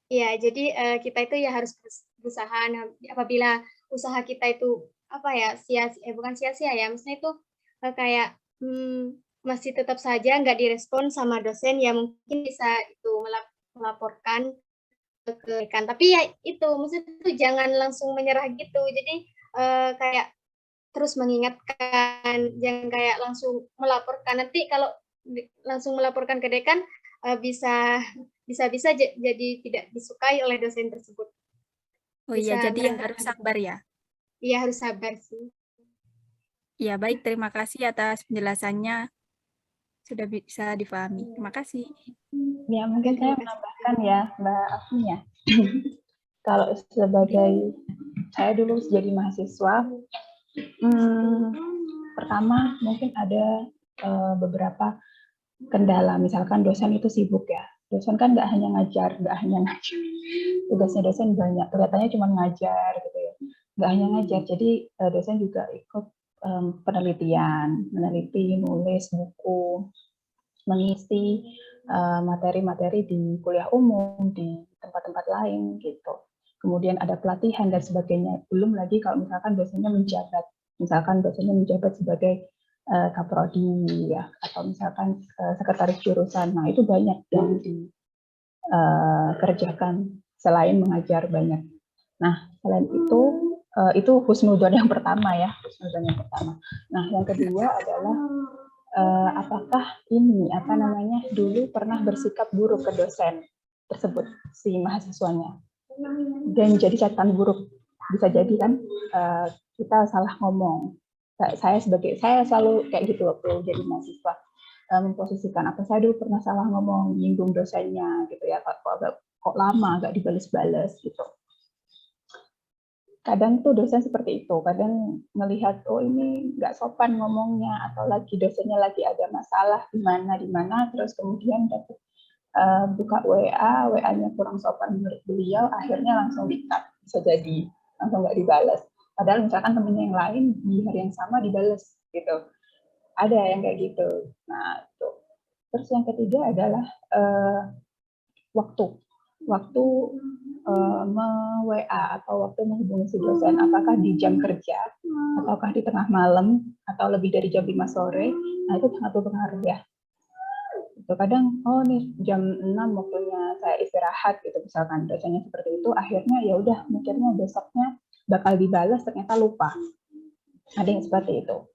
Ya, jadi kita itu ya harus berusaha. Nah, apabila usaha kita itu bukan sia-sia ya, maksudnya itu kayak masih tetap saja nggak direspon sama dosen, ya mungkin bisa itu melaporkan ke dekan. Tapi ya itu, maksudnya itu jangan langsung menyerah gitu. Jadi kayak terus mengingatkan, jangan kayak langsung melaporkan. Nanti kalau langsung melaporkan ke dekan bisa jadi tidak disukai oleh dosen tersebut. Oh iya, jadi harus sabar ya? Iya, harus sabar sih. Ya, baik. Terima kasih atas penjelasannya. Sudah bisa difahami. Terima kasih. Ya, mungkin saya menambahkan ya, Mbak Afni ya. Kalau sebagai saya dulu jadi mahasiswa, pertama mungkin ada beberapa kendala, misalkan dosen itu sibuk ya. Dosen kan nggak hanya ngajar. Tugasnya dosen banyak, kelihatannya cuma ngajar gitu ya. Nggak hanya ngajar, jadi dosen juga ikut penelitian, meneliti, nulis buku, mengisi materi-materi di kuliah umum, di tempat-tempat lain gitu. Kemudian ada pelatihan dan sebagainya. Belum lagi kalau misalkan dosennya menjabat sebagai kaprodi ya, atau misalkan sekretaris jurusan. Nah, itu banyak yang kerjakan selain mengajar banyak. Nah, selain itu husnuzon yang pertama ya, husnuzon yang pertama. Nah, yang kedua adalah apakah ini dulu pernah bersikap buruk ke dosen tersebut si mahasiswanya dan jadi catatan buruk. Bisa jadi kan kita salah ngomong. Saya selalu kayak gitu waktu jadi mahasiswa, memposisikan apa saya dulu pernah salah ngomong, nyinggung dosennya gitu ya, kok lama nggak dibales-bales gitu. Kadang tuh dosen seperti itu, kadang melihat oh ini nggak sopan ngomongnya, atau lagi dosennya lagi ada masalah di mana, terus kemudian dapat buka WA-nya kurang sopan menurut beliau, akhirnya langsung di-cut, bisa jadi langsung nggak dibalas. Padahal misalkan temennya yang lain di hari yang sama dibales gitu. Ada yang kayak gitu. Nah, itu. Terus yang ketiga adalah waktu WA atau waktu menghubungi si dosen, apakah di jam kerja ataukah di tengah malam atau lebih dari jam 5 sore. Nah, itu sangat berpengaruh ya. Itu kadang nih jam 6 waktunya saya istirahat gitu, misalkan dosennya seperti itu, akhirnya ya udah mikirnya besoknya bakal dibalas, ternyata lupa. Ada yang seperti itu.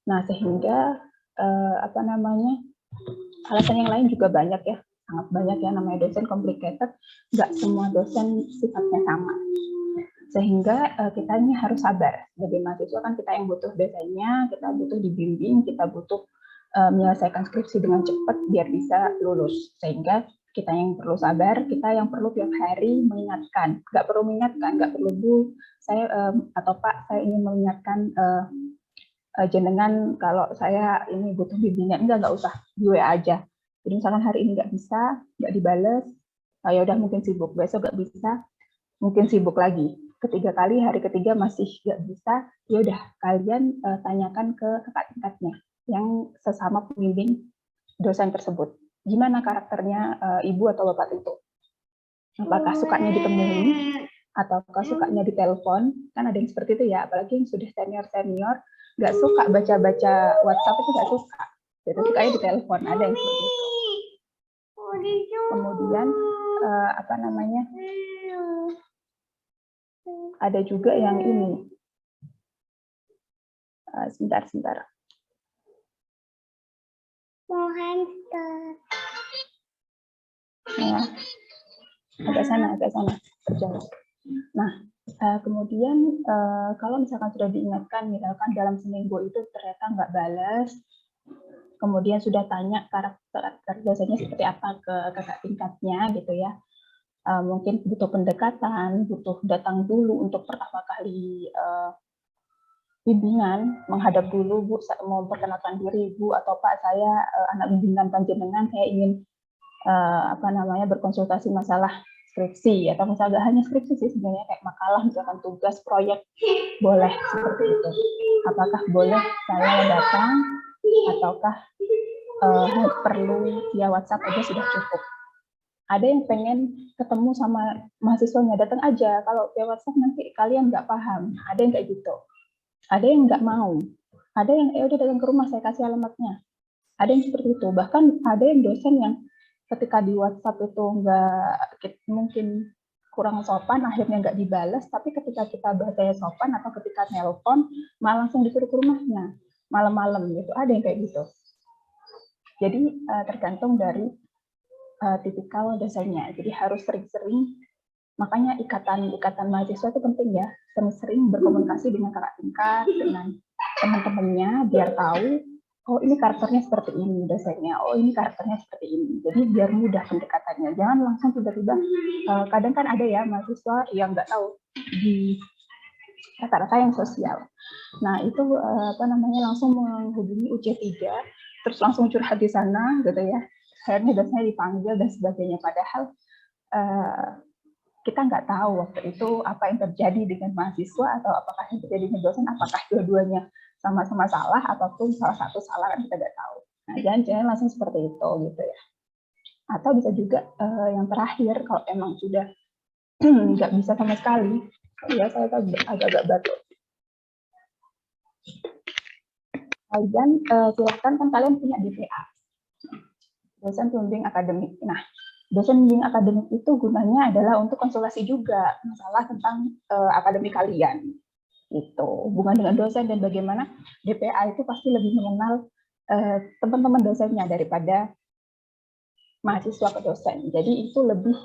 Nah, sehingga alasan yang lain juga banyak ya, sangat banyak ya, namanya dosen complicated, nggak semua dosen sifatnya sama. Sehingga kita ini harus sabar. Sebagai mahasiswa kan kita yang butuh dosennya, kita butuh dibimbing, kita butuh menyelesaikan skripsi dengan cepat biar bisa lulus. Sehingga kita yang perlu sabar, kita yang perlu tiap hari mengingatkan. Nggak perlu mengingatkan, nggak perlu Bu, saya atau Pak, saya ingin mengingatkan jenengan kalau saya ini butuh bimbingan. Nggak usah, di WA aja. Jadi misalkan hari ini nggak bisa, nggak dibales, ya udah mungkin sibuk, besok nggak bisa, mungkin sibuk lagi. Ketiga kali, hari ketiga masih nggak bisa, ya udah kalian tanyakan ke kakak tingkatnya yang sesama pembimbing dosen tersebut. Gimana karakternya ibu atau bapak itu? Apakah sukanya ditemui ataukah sukanya ditelepon? Kan ada yang seperti itu ya, apalagi yang sudah senior, nggak suka baca-baca WhatsApp, itu nggak suka. Jadi sukanya ditelepon, ada yang seperti itu. Kemudian ada juga yang ini. Sebentar. Ya, agak sana berjalan. Nah, kemudian kalau misalkan sudah diingatkan, misalkan dalam seminggu itu ternyata nggak balas, kemudian sudah tanya karakter dosennya seperti apa ke kakak tingkatnya gitu ya, mungkin butuh pendekatan, butuh datang dulu untuk pertama kali bimbingan, menghadap dulu Bu, mau memperkenalkan diri Bu atau Pak, saya anak bimbingan panjenengan, saya ingin berkonsultasi masalah skripsi, atau misalnya hanya skripsi sih sebenarnya, kayak makalah, misalkan tugas, proyek, boleh seperti itu. Apakah boleh saya datang ataukah perlu via WhatsApp aja sudah cukup? Ada yang pengen ketemu sama mahasiswanya, datang aja, kalau via WhatsApp nanti kalian nggak paham. Ada yang kayak gitu. Ada yang nggak mau, ada yang udah datang ke rumah, saya kasih alamatnya. Ada yang seperti itu. Bahkan ada yang dosen yang ketika di WhatsApp itu mungkin kurang sopan, akhirnya nggak dibalas, tapi ketika kita bahasanya sopan atau ketika nelpon, malah langsung disuruh ke rumahnya, malam-malam gitu. Ada yang kayak gitu. Jadi tergantung dari tipikal dosennya. Jadi harus sering-sering, makanya ikatan mahasiswa itu penting ya, sering-sering berkomunikasi dengan kakak tingkat, dengan teman-temannya, biar tahu, oh ini karakternya seperti ini dosennya, oh ini karakternya seperti ini. Jadi biar mudah pendekatannya, jangan langsung tiba-tiba, kadang kan ada ya mahasiswa yang nggak tahu di rata-rata yang sosial. Nah itu langsung menghubungi UC3, terus langsung curhat di sana gitu ya, akhirnya dosennya dipanggil dan sebagainya, padahal kita nggak tahu waktu itu apa yang terjadi dengan mahasiswa, atau apakah yang terjadi dengan dosen, apakah dua-duanya sama-sama salah ataupun salah satu salah, kan kita nggak tahu. Nah, jangan langsung seperti itu gitu ya. Atau bisa juga yang terakhir, kalau emang sudah nggak bisa sama sekali, ya saya agak-agak batuk. Kalian silakan, kan kalian punya DPA, dosen pembimbing akademik. Nah, dosen bimbing akademik itu gunanya adalah untuk konsultasi juga masalah tentang akademik kalian. Itu hubungan dengan dosen dan bagaimana DPA itu pasti lebih mengenal teman-teman dosennya daripada mahasiswa ke dosen. Jadi itu lebih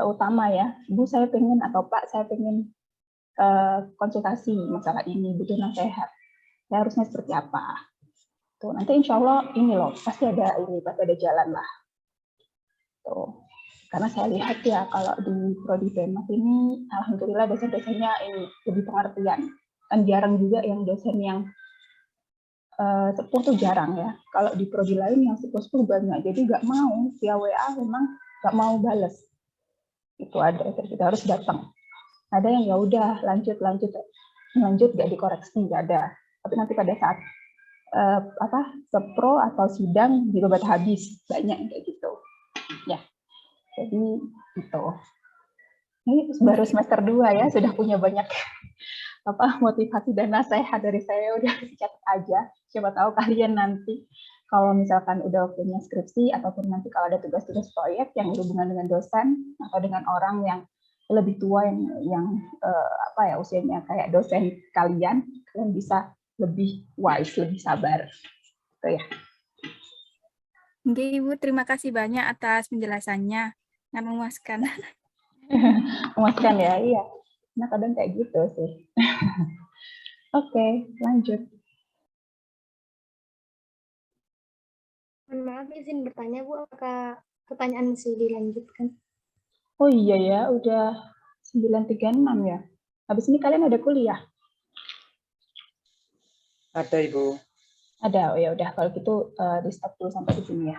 utama ya. Bu, saya pengen atau Pak, saya pengen konsultasi masalah ini, butuh nasihat. Saya harusnya seperti apa? Tuh, nanti insya Allah ini loh, pasti ada jalan lah. Tuh. Karena saya lihat ya, kalau di Prodi Pemas ini, alhamdulillah dosen-dosennya ini lebih pengertian. Kan jarang juga yang dosen yang sepuh tuh jarang ya. Kalau di Prodi lain yang sepuh-sepuh banyak, jadi nggak mau, via WA memang nggak mau bales. Itu ada, kita harus datang. Ada yang ya udah lanjut nggak dikoreksi, nggak ada. Tapi nanti pada saat sepro atau sidang dibabat habis, banyak kayak gitu. Ya, jadi gitu. Ini baru semester 2 ya, sudah punya banyak motivasi dan nasihat dari saya, udah catat aja. Siapa tahu kalian nanti kalau misalkan udah punya skripsi ataupun nanti kalau ada tugas-tugas proyek yang berhubungan dengan dosen atau dengan orang yang lebih tua yang usianya kayak dosen kalian bisa lebih wise, lebih sabar. Gitu ya. Oke, Ibu, terima kasih banyak atas penjelasannya. Nggak memuaskan. Memuaskan ya, iya. Nah, kadang kayak gitu sih. Oke, lanjut. Mohon maaf, izin bertanya, Bu, apakah pertanyaan masih dilanjutkan? Oh iya ya, udah 9.36 ya. Habis ini kalian ada kuliah? Ada, Ibu. Ada, oh ya udah kalau gitu di stop dulu sampai di sini ya.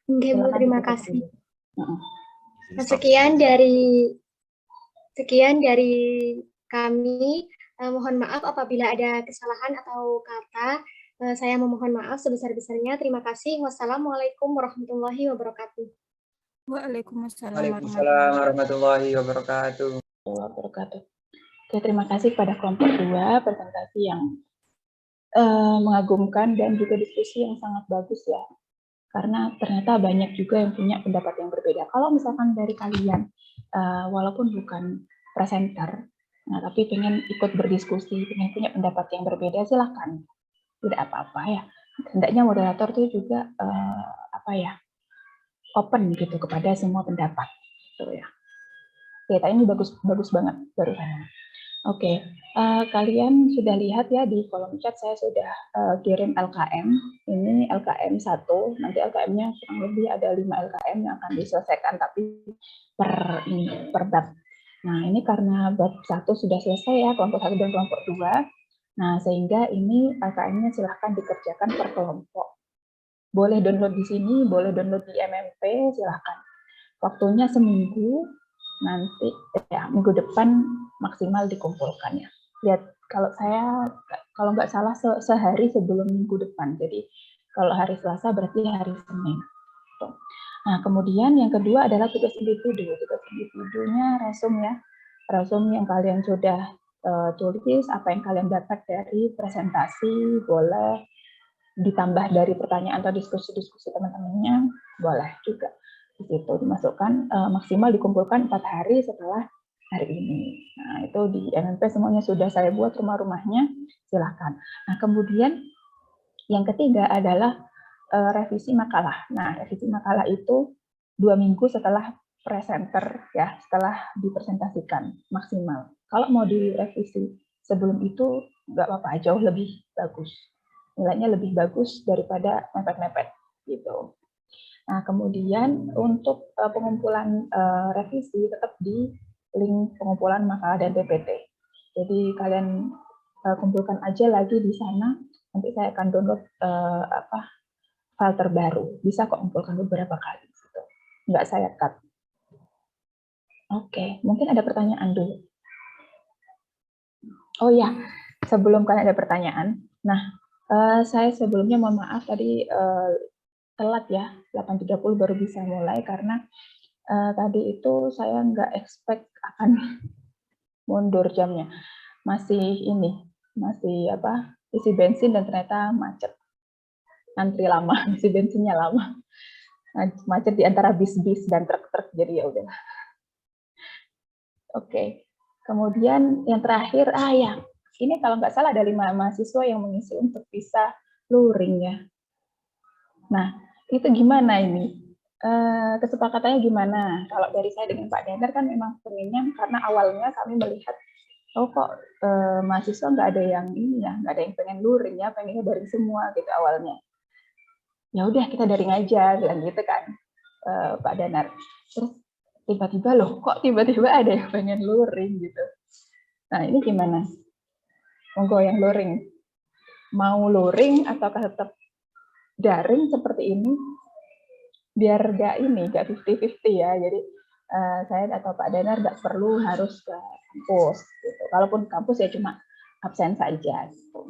Oke, Bu, terima kasih. Stop. Sekian dari kami. Mohon maaf apabila ada kesalahan atau kata. Saya memohon maaf sebesar-besarnya. Terima kasih. Wassalamualaikum warahmatullahi wabarakatuh. Waalaikumsalam warahmatullahi wabarakatuh. Oke, terima kasih kepada kelompok 2, presentasi yang mengagumkan dan juga diskusi yang sangat bagus ya. Karena ternyata banyak juga yang punya pendapat yang berbeda. Kalau misalkan dari kalian, walaupun bukan presenter, tapi pengen ikut berdiskusi, pengen punya pendapat yang berbeda, silakan. Tidak apa-apa ya. Hendaknya moderator itu juga open gitu kepada semua pendapat. Gitu ya. Oke, ini bagus banget barusan. Oke, kalian sudah lihat ya di kolom chat saya sudah kirim LKM. Ini LKM 1, nanti LKM-nya kurang lebih ada 5 LKM yang akan diselesaikan tapi per bab. Nah, ini karena bab 1 sudah selesai ya, kelompok 1 dan kelompok 2. Nah, sehingga ini LKM-nya silahkan dikerjakan per kelompok. Boleh download di sini, boleh download di MMP, silahkan. Waktunya seminggu, nanti ya minggu depan maksimal dikumpulkannya. Ya, kalau nggak salah sehari sebelum minggu depan. Jadi kalau hari Selasa berarti hari Senin. Nah, kemudian yang kedua adalah tugas individu. Tugas individunya resume yang kalian sudah tulis, apa yang kalian dapat dari presentasi, boleh ditambah dari pertanyaan atau diskusi-diskusi teman-temannya, boleh juga. Di situ dimasukkan, maksimal dikumpulkan 4 hari setelah hari ini. Nah, itu di MMP semuanya sudah saya buat rumah-rumahnya, silahkan. Nah, kemudian yang ketiga adalah revisi makalah. Nah, revisi makalah itu 2 minggu setelah presenter ya, setelah dipresentasikan maksimal. Kalau mau direvisi sebelum itu nggak apa-apa, jauh lebih bagus. Nilainya lebih bagus daripada mepet-mepet gitu. Nah, kemudian untuk pengumpulan revisi tetap di link pengumpulan makalah dan PPT. Jadi kalian kumpulkan aja lagi di sana. Nanti saya akan download file terbaru. Bisa kok kumpulkan beberapa kali. Gitu. Nggak saya cut. Oke, mungkin ada pertanyaan dulu. Oh ya, sebelum kalian ada pertanyaan. Nah, saya sebelumnya mohon maaf tadi telat ya, 8.30 baru bisa mulai karena tadi itu saya nggak expect akan mundur jamnya. Masih isi bensin dan ternyata macet. antri lama, isi bensinnya lama, macet di antara bis-bis dan truk-truk, jadi ya udah. Oke, kemudian yang terakhir, ya, ini kalau nggak salah ada 5 mahasiswa yang mengisi untuk bisa luring ya. Nah, itu gimana ini? Kesepakatannya gimana? Kalau dari saya dengan Pak Danar kan memang pengennya, karena awalnya kami melihat, oh kok mahasiswa nggak ada yang ini ya, nggak ada yang pengen luring ya, pengennya daring semua gitu awalnya. Ya udah kita daring aja, bilang gitu kan Pak Danar. Terus tiba-tiba loh, kok tiba-tiba ada yang pengen luring gitu. Nah ini gimana? Monggo yang luring. Mau luring ataukah tetap daring seperti ini? Biar nggak 50-50 ya. Jadi saya atau Pak Danar nggak perlu harus ke kampus. Gitu. Kalaupun kampus ya cuma absen saja. Gitu.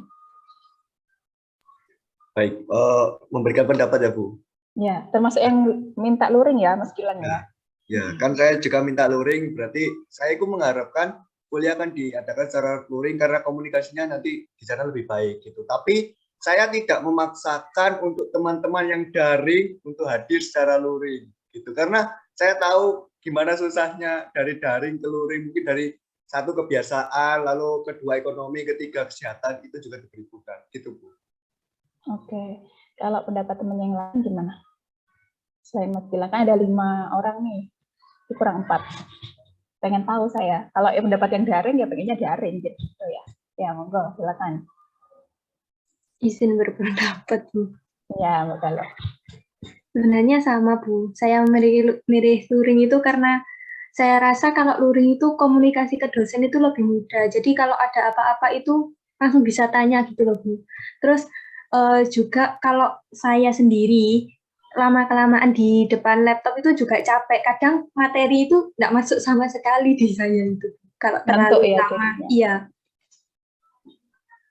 Baik, memberikan pendapat ya Bu. Ya, termasuk yang minta luring ya Mas Gilang ya. Ya, kan saya juga minta luring, berarti saya itu mengharapkan kuliah akan diadakan secara luring karena komunikasinya nanti di sana lebih baik gitu. Tapi saya tidak memaksakan untuk teman-teman yang daring untuk hadir secara luring gitu. Karena saya tahu gimana susahnya dari daring ke luring, mungkin dari satu kebiasaan, lalu kedua ekonomi, ketiga kesehatan itu juga diperlukan gitu Bu. Oke, kalau pendapat teman yang lain gimana? Selain Mas Gilang, kan ada 5 orang nih, kurang 4. Pengen tahu saya, kalau yang pendapat yang daring ya pengennya daring gitu ya. Ya monggo, silakan. Izin berpendapat Bu. Ya, Mbak Galo. Sebenarnya sama Bu, saya milih luring itu karena saya rasa kalau luring itu komunikasi ke dosen itu lebih mudah. Jadi kalau ada apa-apa itu langsung bisa tanya gitu loh Bu. Terus juga kalau saya sendiri lama-kelamaan di depan laptop itu juga capek. Kadang materi itu nggak masuk sama sekali di saya itu. Kalau terlalu lama, iya.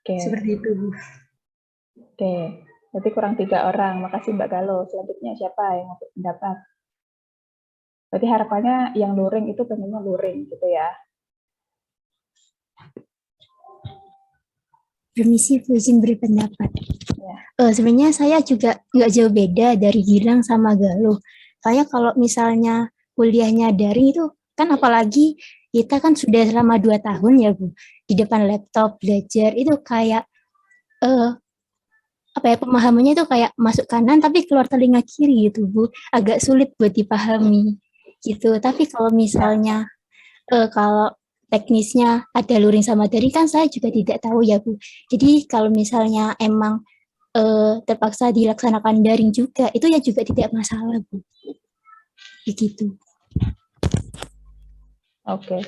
Oke. Seperti itu Bu. Oke, berarti kurang 3 orang. Makasih Mbak Galo. Selanjutnya siapa yang mau berpendapat? Berarti harapannya yang luring itu pengennya luring gitu ya. Permisi, izin berpendapat. Ya. Sebenarnya saya juga nggak jauh beda dari Gilang sama Galuh. Saya kalau misalnya kuliahnya daring itu, kan apalagi kita kan sudah selama 2 tahun ya Bu, di depan laptop belajar, itu kayak pemahamannya itu kayak masuk kanan tapi keluar telinga kiri gitu Bu, agak sulit buat dipahami gitu. Tapi kalau misalnya kalau teknisnya ada luring sama daring kan saya juga tidak tahu ya Bu. Jadi kalau misalnya emang terpaksa dilaksanakan daring juga, itu ya juga tidak masalah Bu. Begitu. Oke.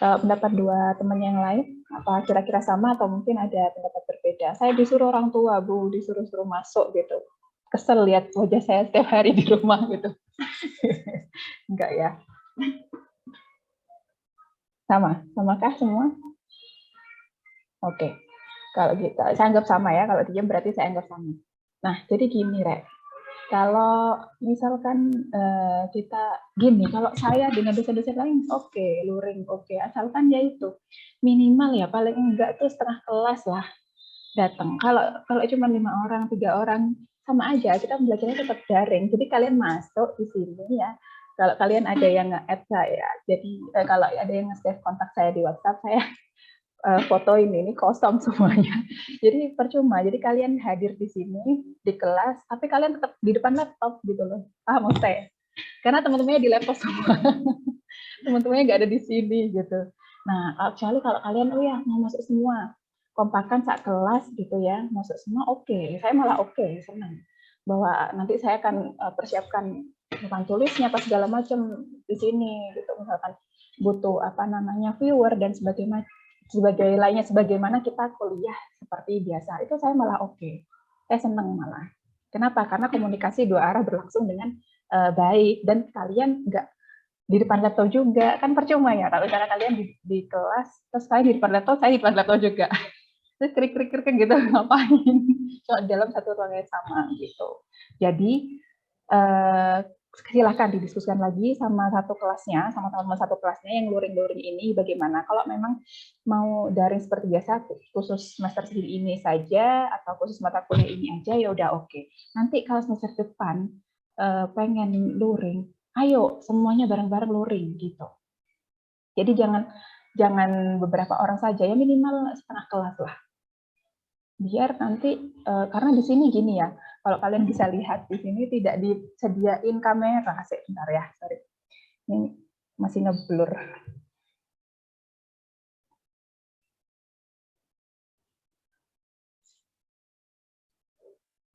Kalau pendapat 2 teman yang lain, apa kira-kira sama atau mungkin ada pendapat berbeda? Saya disuruh orang tua Bu, disuruh masuk gitu. Kesel lihat wajah saya setiap hari di rumah gitu. Enggak ya? Samakah semua? Oke. Kalau gitu, saya anggap sama ya. Kalau diam berarti saya anggap sama. Nah, jadi gini, Rek. Kalau misalkan kita gini, kalau saya dengan dosen-dosen lain, oke, luring, oke. Asalkan ya itu minimal ya, paling enggak tuh setengah kelas lah datang. Kalau cuma 5 orang, 3 orang, sama aja. Kita belajarnya tetap daring. Jadi kalian masuk di sini ya. Kalau kalian ada yang nge-add saya, jadi kalau ada yang nge-save kontak saya di WhatsApp, saya foto ini kosong semuanya. Jadi percuma. Jadi kalian hadir di sini di kelas, tapi kalian tetap di depan laptop gitu loh. Paham saya? Karena teman-temannya di laptop semua. Teman-temannya nggak ada di sini gitu. Nah, kecuali kalau kalian mau masuk semua, kompakan saat kelas gitu ya, masuk semua oke. Saya malah oke, senang. Bahwa nanti saya akan persiapkan bukan tulisnya apa segala macam di sini gitu, misalkan butuh viewer dan sebagaimana kita kuliah seperti biasa, itu saya malah oke. Saya senang malah. Kenapa? Karena komunikasi 2 arah berlangsung dengan baik, dan kalian nggak di depan laptop juga, kan percuma ya kalau misalnya kalian di kelas terus kalian di depan laptop, saya di depan laptop juga, terus krik gitu, ngapain? Cuma dalam satu ruangan yang sama gitu. Jadi silahkan didiskusikan lagi sama satu kelasnya, sama teman-teman satu kelasnya yang luring-luring ini bagaimana. Kalau memang mau daring seperti biasa, khusus semester segini ini saja, atau khusus mata kuliah ini aja, ya udah oke. Nanti kalau semester depan pengen luring, ayo semuanya bareng-bareng luring gitu. Jadi jangan beberapa orang saja, ya minimal setengah kelas lah. Biar nanti karena di sini gini ya, kalau kalian bisa lihat di sini tidak disediain kamera. Sebentar ya, sorry. Ini masih ngeblur.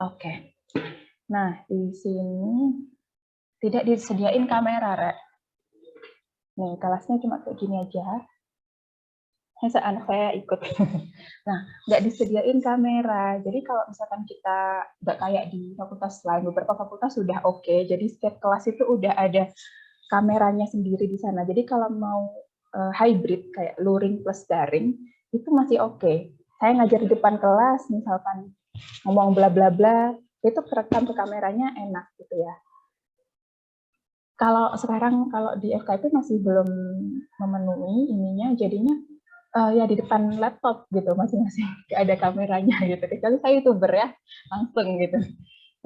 Oke. Nah, di sini tidak disediain kamera, Rek. Nih, kelasnya cuma kayak gini aja. Anak saya ikut. Nah, nggak disediain kamera. Jadi kalau misalkan kita nggak kayak di fakultas lain, beberapa fakultas sudah oke. Jadi setiap kelas itu udah ada kameranya sendiri di sana. Jadi kalau mau hybrid kayak luring plus daring itu masih oke. Saya ngajar di depan kelas, misalkan ngomong bla bla bla, itu kerekam ke kameranya enak gitu ya. Kalau sekarang kalau di FKIP masih belum memenuhi ininya, jadinya ya di depan laptop gitu masing-masing, gak ada kameranya gitu. Kecuali saya YouTuber ya, langsung gitu.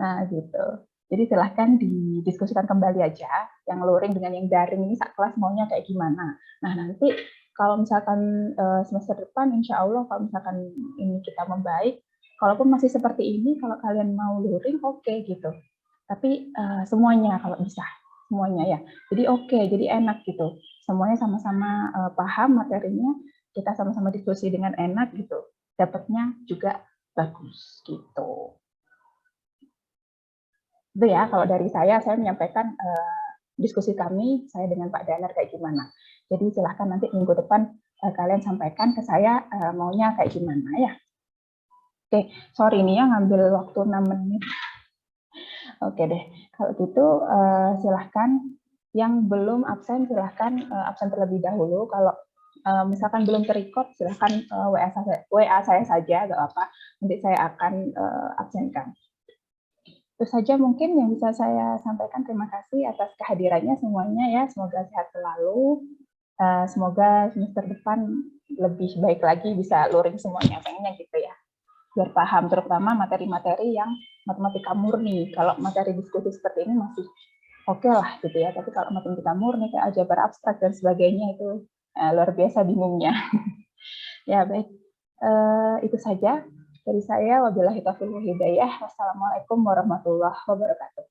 Nah gitu. Jadi silahkan didiskusikan kembali aja, yang luring dengan yang daring ini saat kelas maunya kayak gimana. Nah nanti kalau misalkan semester depan, insya Allah kalau misalkan ini kita membaik, kalaupun masih seperti ini, kalau kalian mau luring oke gitu. Tapi semuanya kalau bisa, semuanya ya. Jadi oke, jadi enak gitu. Semuanya sama-sama paham materinya, kita sama-sama diskusi dengan enak gitu, dapatnya juga bagus gitu. Itu ya kalau dari saya menyampaikan diskusi kami, saya dengan Pak Danar kayak gimana. Jadi silahkan nanti minggu depan kalian sampaikan ke saya maunya kayak gimana ya. Oke, sorry nih ya ngambil waktu 6 menit. Oke deh, kalau gitu silahkan yang belum absen silahkan absen terlebih dahulu. Kalau misalkan belum terrecord, silahkan WA saya saja, nggak apa-apa. Nanti saya akan absenkan. Itu saja mungkin yang bisa saya sampaikan. Terima kasih atas kehadirannya semuanya ya. Semoga sehat selalu. Semoga semester depan lebih baik lagi, bisa luring semuanya. Pengennya gitu ya. Biar paham, terutama materi-materi yang matematika murni. Kalau materi diskusi seperti ini masih oke lah gitu ya. Tapi kalau matematika murni kayak aljabar abstrak dan sebagainya itu luar biasa bingungnya. Ya baik, itu saja dari saya. Wabillahi taufiq wal hidayah. Wassalamualaikum warahmatullahi wabarakatuh.